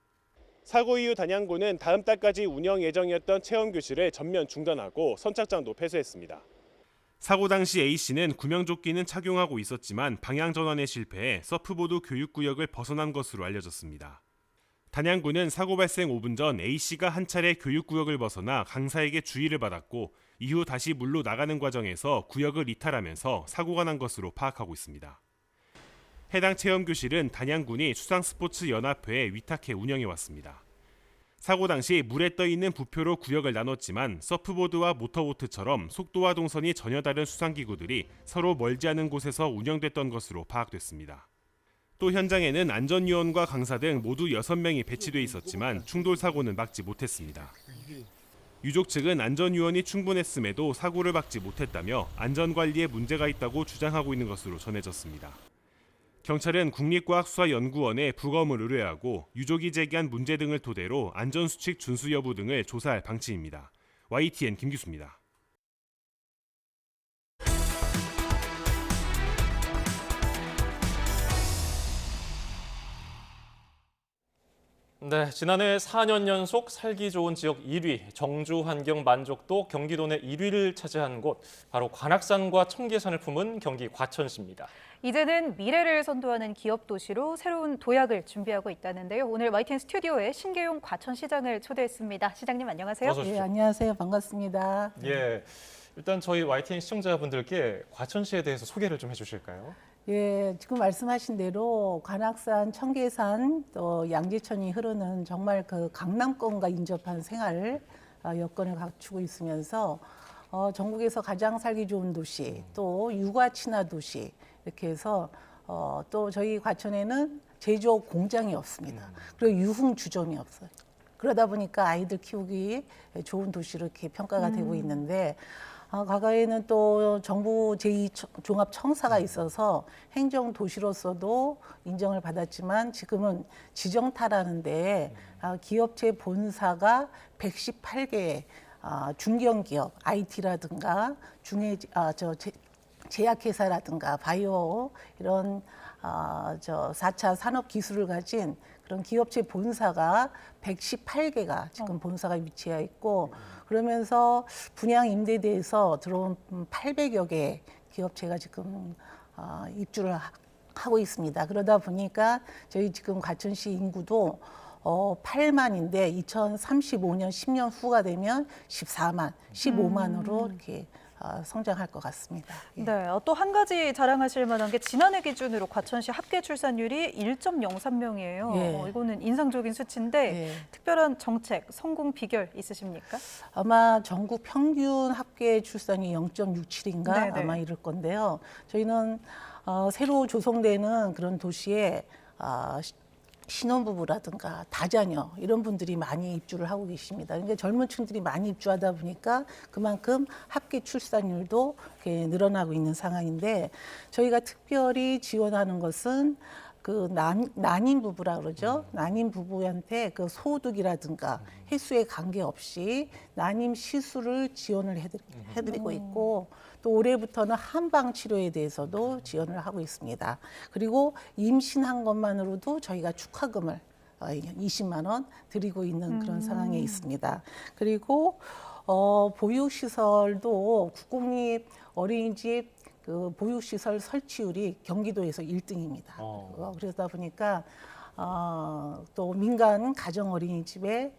사고 이후 단양구는 다음 달까지 운영 예정이었던 체험교실을 전면 중단하고 선착장도 폐쇄했습니다. 사고 당시 A씨는 구명조끼는 착용하고 있었지만 방향 전환에 실패해 서프보드 교육구역을 벗어난 것으로 알려졌습니다. 단양구는 사고 발생 5분 전 A씨가 한 차례 교육구역을 벗어나 강사에게 주의를 받았고 이후 다시 물로 나가는 과정에서 구역을 이탈하면서 사고가 난 것으로 파악하고 있습니다. 해당 체험교실은 단양군이 수상스포츠연합회에 위탁해 운영해왔습니다. 사고 당시 물에 떠있는 부표로 구역을 나눴지만 서프보드와 모터보트처럼 속도와 동선이 전혀 다른 수상기구들이 서로 멀지 않은 곳에서 운영됐던 것으로 파악됐습니다. 또 현장에는 안전요원과 강사 등 모두 6명이 배치돼 있었지만 충돌 사고는 막지 못했습니다. 유족 측은 안전요원이 충분했음에도 사고를 막지 못했다며 안전관리에 문제가 있다고 주장하고 있는 것으로 전해졌습니다. 경찰은 국립과학수사연구원에 부검을 의뢰하고 유족이 제기한 문제 등을 토대로 안전수칙 준수 여부 등을 조사할 방침입니다. YTN 김기수입니다. 네, 지난해 4년 연속 살기 좋은 지역 1위, 정주 환경 만족도 경기도 내 1위를 차지한 곳, 바로 관악산과 청계산을 품은 경기 과천시입니다. 이제는 미래를 선도하는 기업 도시로 새로운 도약을 준비하고 있다는데요. 오늘 YTN 스튜디오에 신계용 과천시장을 초대했습니다. 시장님 안녕하세요. 어서 오십시오. 네, 안녕하세요. 반갑습니다. 예, 일단 저희 YTN 시청자분들께 과천시에 대해서 소개를 좀 해주실까요? 예, 지금 말씀하신 대로 관악산, 청계산, 또 양지천이 흐르는 정말 그 강남권과 인접한 생활 여건을 갖추고 있으면서 전국에서 가장 살기 좋은 도시, 또 육아 친화 도시 이렇게 해서 또 저희 과천에는 제조업 공장이 없습니다. 그리고 유흥 주점이 없어요. 그러다 보니까 아이들 키우기 좋은 도시로 이렇게 평가가 되고 있는데 과거에는 또 정부 제2종합청사가 있어서 행정도시로서도 인정을 받았지만 지금은 지정타라는데 기업체 본사가 118개의 중견기업, IT라든가 제약회사라든가 바이오 이런 4차 산업기술을 가진 그런 기업체 본사가 118개가 지금 본사가 위치해 있고 그러면서 분양 임대대에서 들어온 800여 개의 기업체가 지금 입주를 하고 있습니다. 그러다 보니까 저희 지금 과천시 인구도 8만인데 2035년 10년 후가 되면 14만, 15만으로 이렇게 성장할 것 같습니다. 예. 네, 또 한 가지 자랑하실 만한 게 지난해 기준으로 과천시 합계 출산율이 1.03명이에요. 예. 이거는 인상적인 수치인데 특별한 정책, 성공 비결 있으십니까? 아마 전국 평균 합계 출산이 0.67인가 네네. 아마 이럴 건데요. 저희는 새로 조성되는 그런 도시에 신혼부부라든가 다자녀 이런 분들이 많이 입주를 하고 계십니다. 그러니까 젊은 층들이 많이 입주하다 보니까 그만큼 합계 출산율도 이렇게 늘어나고 있는 상황인데 저희가 특별히 지원하는 것은 그 난임 부부라 그러죠. 난임 부부한테 그 소득이라든가 횟수에 관계없이 난임 시술을 지원을 해드리고 있고 또 올해부터는 한방 치료에 대해서도 지원을 하고 있습니다. 그리고 임신한 것만으로도 저희가 축하금을 20만 원 드리고 있는 그런 상황에 있습니다. 그리고 보육시설도 국공립 어린이집 그 보육시설 설치율이 경기도에서 1등입니다. 그러다 보니까 또 민간 가정 어린이집에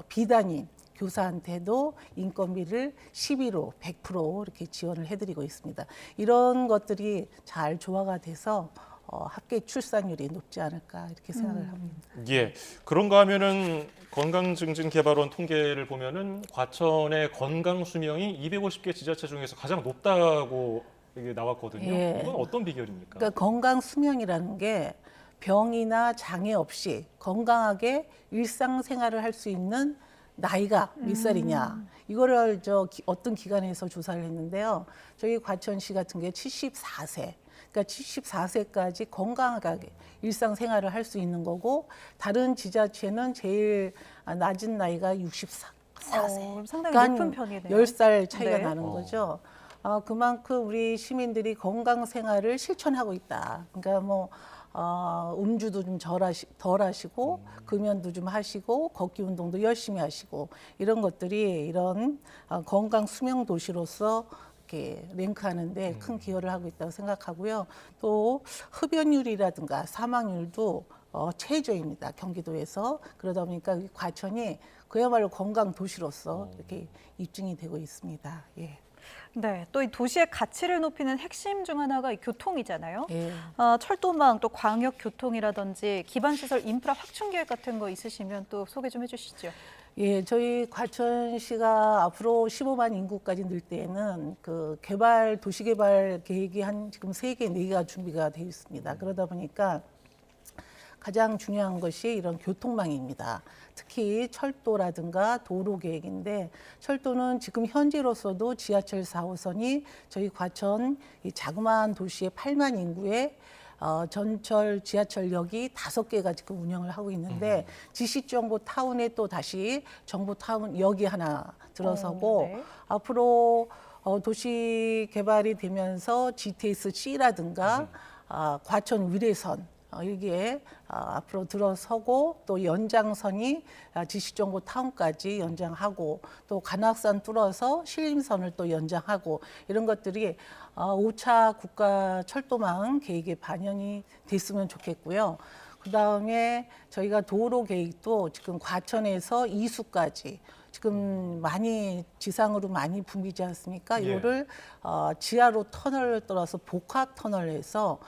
비단임 교사한테도 인건비를 11호, 100% 이렇게 지원을 해드리고 있습니다. 이런 것들이 잘 조화가 돼서 합계 출산율이 높지 않을까 이렇게 생각을 합니다. 예, 그런가 하면은 건강증진개발원 통계를 보면은 과천의 건강 수명이 250개 지자체 중에서 가장 높다고 이게 나왔거든요. 예. 이건 어떤 비결입니까? 그러니까 건강 수명이라는 게 병이나 장애 없이 건강하게 일상생활을 할 수 있는 나이가 몇 살이냐 이거를 어떤 기관에서 조사를 했는데요. 저희 과천시 같은 게 74세. 그러니까 74세까지 건강하게 일상생활을 할 수 있는 거고 다른 지자체는 제일 낮은 나이가 64세. 상당히 높은 편이네요. 10살 차이가 네. 나는 거죠. 그만큼 우리 시민들이 건강생활을 실천하고 있다. 그러니까 뭐 음주도 좀 덜 하시고 금연도 좀 하시고 걷기 운동도 열심히 하시고 이런 것들이 이런 건강 수명 도시로서 이렇게 랭크하는데 큰 기여를 하고 있다고 생각하고요. 또 흡연율이라든가 사망률도 최저입니다. 경기도에서. 그러다 보니까 과천이 그야말로 건강 도시로서 이렇게 입증이 되고 있습니다. 예. 네, 또 이 도시의 가치를 높이는 핵심 중 하나가 이 교통이잖아요. 예. 철도망, 또 광역교통이라든지 기반시설 인프라 확충 계획 같은 거 있으시면 또 소개 좀 해주시죠. 예, 저희 과천시가 앞으로 15만 인구까지 늘 때에는 그 도시개발 계획이 한 지금 3개, 4개가 준비가 되어 있습니다. 그러다 보니까 가장 중요한 것이 이런 교통망입니다. 특히 철도라든가 도로 계획인데 철도는 지금 현재로서도 지하철 4호선이 저희 과천 이 자그마한 도시의 8만 인구에 전철 지하철역이 5개가 지금 운영을 하고 있는데 지식정보타운에 또 다시 정보타운역이 하나 들어서고 네. 앞으로 도시 개발이 되면서 GTS-C라든가 과천 위례선 여기에 앞으로 들어서고 또 연장선이 지식정보타운까지 연장하고 또 관악산 뚫어서 신림선을 또 연장하고 이런 것들이 5차 국가철도망 계획에 반영이 됐으면 좋겠고요. 그다음에 저희가 도로 계획도 지금 과천에서 이수까지 지금 많이 지상으로 많이 붐비지 않습니까? 예. 이거를 지하로 터널을 떠나서 복합 터널에서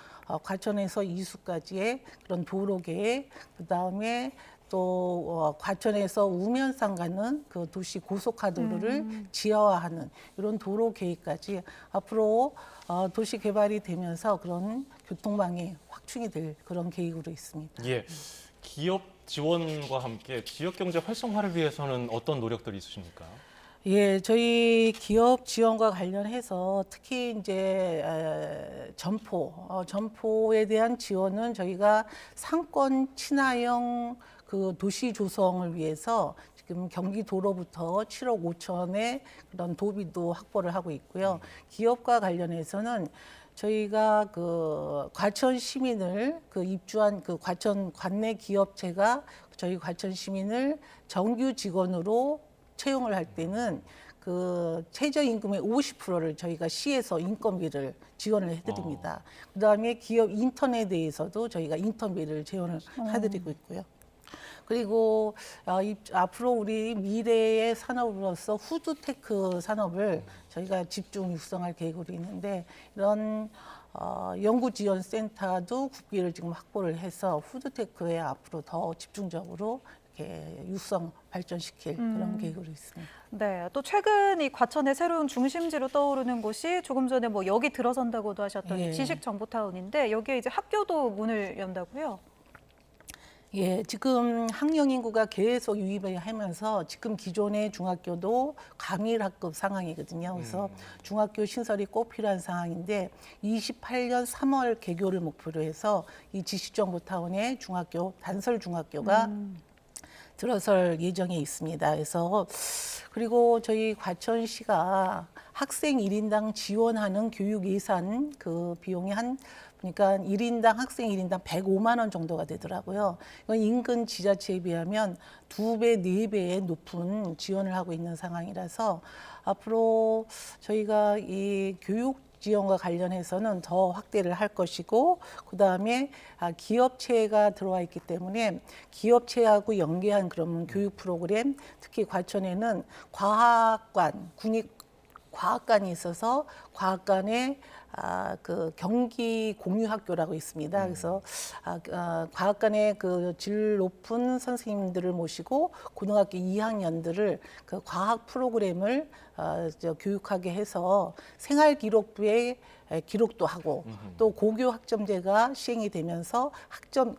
과천에서 이수까지의 그런 도로 계획, 그다음에 또 과천에서 우면산 가는 그 도시 고속화도로를 지하화하는 이런 도로 계획까지 앞으로 도시 개발이 되면서 그런 교통망이 확충이 될 그런 계획으로 있습니다. 예, 기업 지원과 함께 지역 경제 활성화를 위해서는 어떤 노력들이 있으십니까? 예, 저희 기업 지원과 관련해서 특히 이제 점포에 대한 지원은 저희가 상권 친화형 그 도시 조성을 위해서 지금 경기도로부터 7억 5천의 그런 도비도 확보를 하고 있고요. 기업과 관련해서는 저희가 그 과천 시민을 그 입주한 그 과천 관내 기업체가 저희 과천 시민을 정규 직원으로 채용을 할 때는 그 최저임금의 50%를 저희가 시에서 인건비를 지원을 해드립니다. 그다음에 기업 인턴에 대해서도 저희가 인턴비를 지원을 해드리고 있고요. 그리고 앞으로 우리 미래의 산업으로서 푸드테크 산업을 저희가 집중 육성할 계획으로 있는데 이런 연구지원센터도 국비를 지금 확보를 해서 푸드테크에 앞으로 더 집중적으로 이렇게 육성 발전시킬 그런 계획으로 있습니다. 네, 또 최근 이 과천의 새로운 중심지로 떠오르는 곳이 조금 전에 뭐 역이 들어선다고도 하셨던 예. 지식정보타운인데 여기에 이제 학교도 문을 연다고요? 예, 지금 학령 인구가 계속 유입을 하면서 지금 기존의 중학교도 과밀학급 상황이거든요. 그래서 중학교 신설이 꼭 필요한 상황인데 28년 3월 개교를 목표로 해서 이 지식정보타운에 중학교 단설 중학교가 들어설 예정에 있습니다. 그래서 그리고 저희 과천시가 학생 1인당 지원하는 교육 예산 그 비용이 그러니까 1인당 학생 1인당 105만 원 정도가 되더라고요. 이건 인근 지자체에 비하면 2배, 4배의 높은 지원을 하고 있는 상황이라서 앞으로 저희가 이 교육 지원과 관련해서는 더 확대를 할 것이고 그다음에 기업체가 들어와 있기 때문에 기업체하고 연계한 그런 교육 프로그램 특히 과천에는 과학관, 국립과학관이 있어서 과학관에 그 경기 공유학교라고 있습니다. 그래서 과학관에 그 질 높은 선생님들을 모시고 고등학교 2학년들을 그 과학 프로그램을 교육하게 해서 생활기록부에 기록도 하고 또 고교 학점제가 시행이 되면서 학점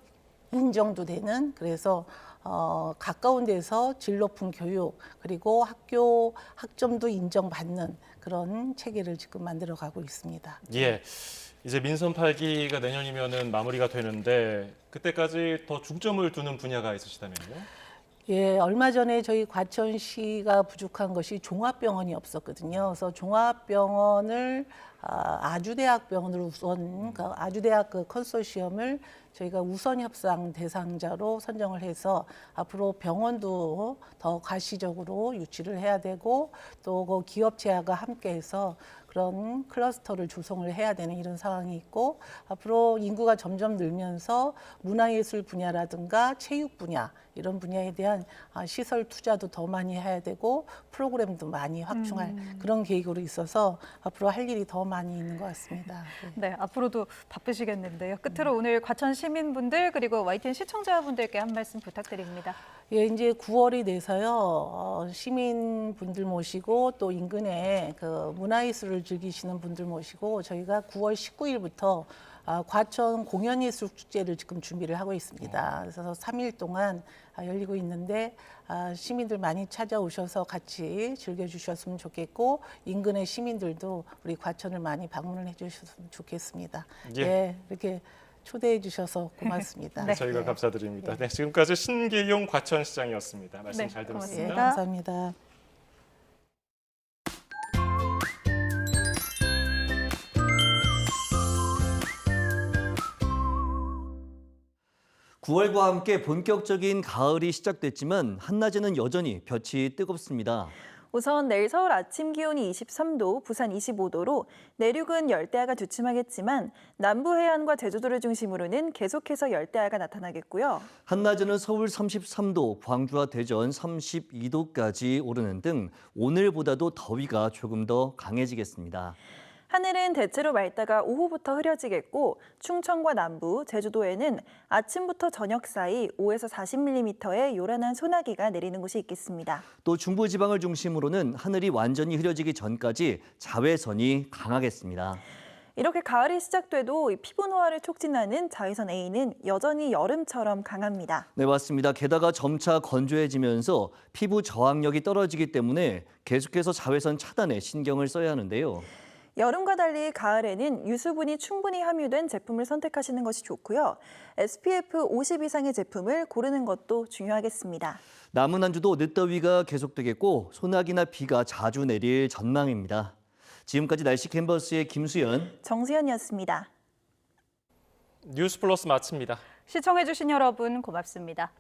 인정도 되는 그래서 가까운 데서 질 높은 교육 그리고 학교 학점도 인정받는 그런 체계를 지금 만들어 가고 있습니다. 예. 이제 민선 8기가 내년이면은 마무리가 되는데 그때까지 더 중점을 두는 분야가 있으시다면요? 예, 얼마 전에 저희 과천시가 부족한 것이 종합병원이 없었거든요. 그래서 종합병원을 아주대학병원으로 우선 아주대학 그 컨소시엄을 저희가 우선 협상 대상자로 선정을 해서 앞으로 병원도 더 가시적으로 유치를 해야 되고 또 그 기업체와 함께해서 그런 클러스터를 조성을 해야 되는 이런 상황이 있고 앞으로 인구가 점점 늘면서 문화예술 분야라든가 체육 분야 이런 분야에 대한 시설 투자도 더 많이 해야 되고 프로그램도 많이 확충할 그런 계획으로 있어서 앞으로 할 일이 더 많이 있는 것 같습니다. 네, 앞으로도 바쁘시겠는데요. 끝으로 오늘 과천 시민분들 그리고 YTN 시청자분들께 한 말씀 부탁드립니다. 예, 이제 9월이 돼서요. 시민분들 모시고 또 인근에 그 문화예술을 즐기시는 분들 모시고 저희가 9월 19일부터 과천 공연예술축제를 지금 준비를 하고 있습니다. 그래서 3일 동안 열리고 있는데 시민들 많이 찾아오셔서 같이 즐겨주셨으면 좋겠고 인근의 시민들도 우리 과천을 많이 방문을 해주셨으면 좋겠습니다. 예. 예, 이렇게 초대해 주셔서 고맙습니다. 네. 저희가 감사드립니다. 네, 지금까지 신기용 과천시장이었습니다. 말씀 잘 들었습니다. 예, 감사합니다. (9월과) 함께 본격적인 가을이 시작됐지만 한낮에는 여전히 볕이 뜨겁습니다. 우선 내일 서울 아침 기온이 23도, 부산 25도로 내륙은 열대야가 주춤하겠지만 남부 해안과 제주도를 중심으로는 계속해서 열대야가 나타나겠고요. 한낮에는 서울 33도, 광주와 대전 32도까지 오르는 등 오늘보다도 더위가 조금 더 강해지겠습니다. 하늘은 대체로 맑다가 오후부터 흐려지겠고 충청과 남부, 제주도에는 아침부터 저녁 사이 5에서 40mm의 요란한 소나기가 내리는 곳이 있겠습니다. 또 중부지방을 중심으로는 하늘이 완전히 흐려지기 전까지 자외선이 강하겠습니다. 이렇게 가을이 시작돼도 피부 노화를 촉진하는 자외선 A는 여전히 여름처럼 강합니다. 네, 맞습니다. 게다가 점차 건조해지면서 피부 저항력이 떨어지기 때문에 계속해서 자외선 차단에 신경을 써야 하는데요. 여름과 달리 가을에는 유수분이 충분히 함유된 제품을 선택하시는 것이 좋고요. SPF 50 이상의 제품을 고르는 것도 중요하겠습니다. 남은 한 주도 늦더위가 계속되겠고 소나기나 비가 자주 내릴 전망입니다. 지금까지 날씨 캔버스의 김수연, 정수연이었습니다. 뉴스 플러스 마칩니다. 시청해주신 여러분 고맙습니다.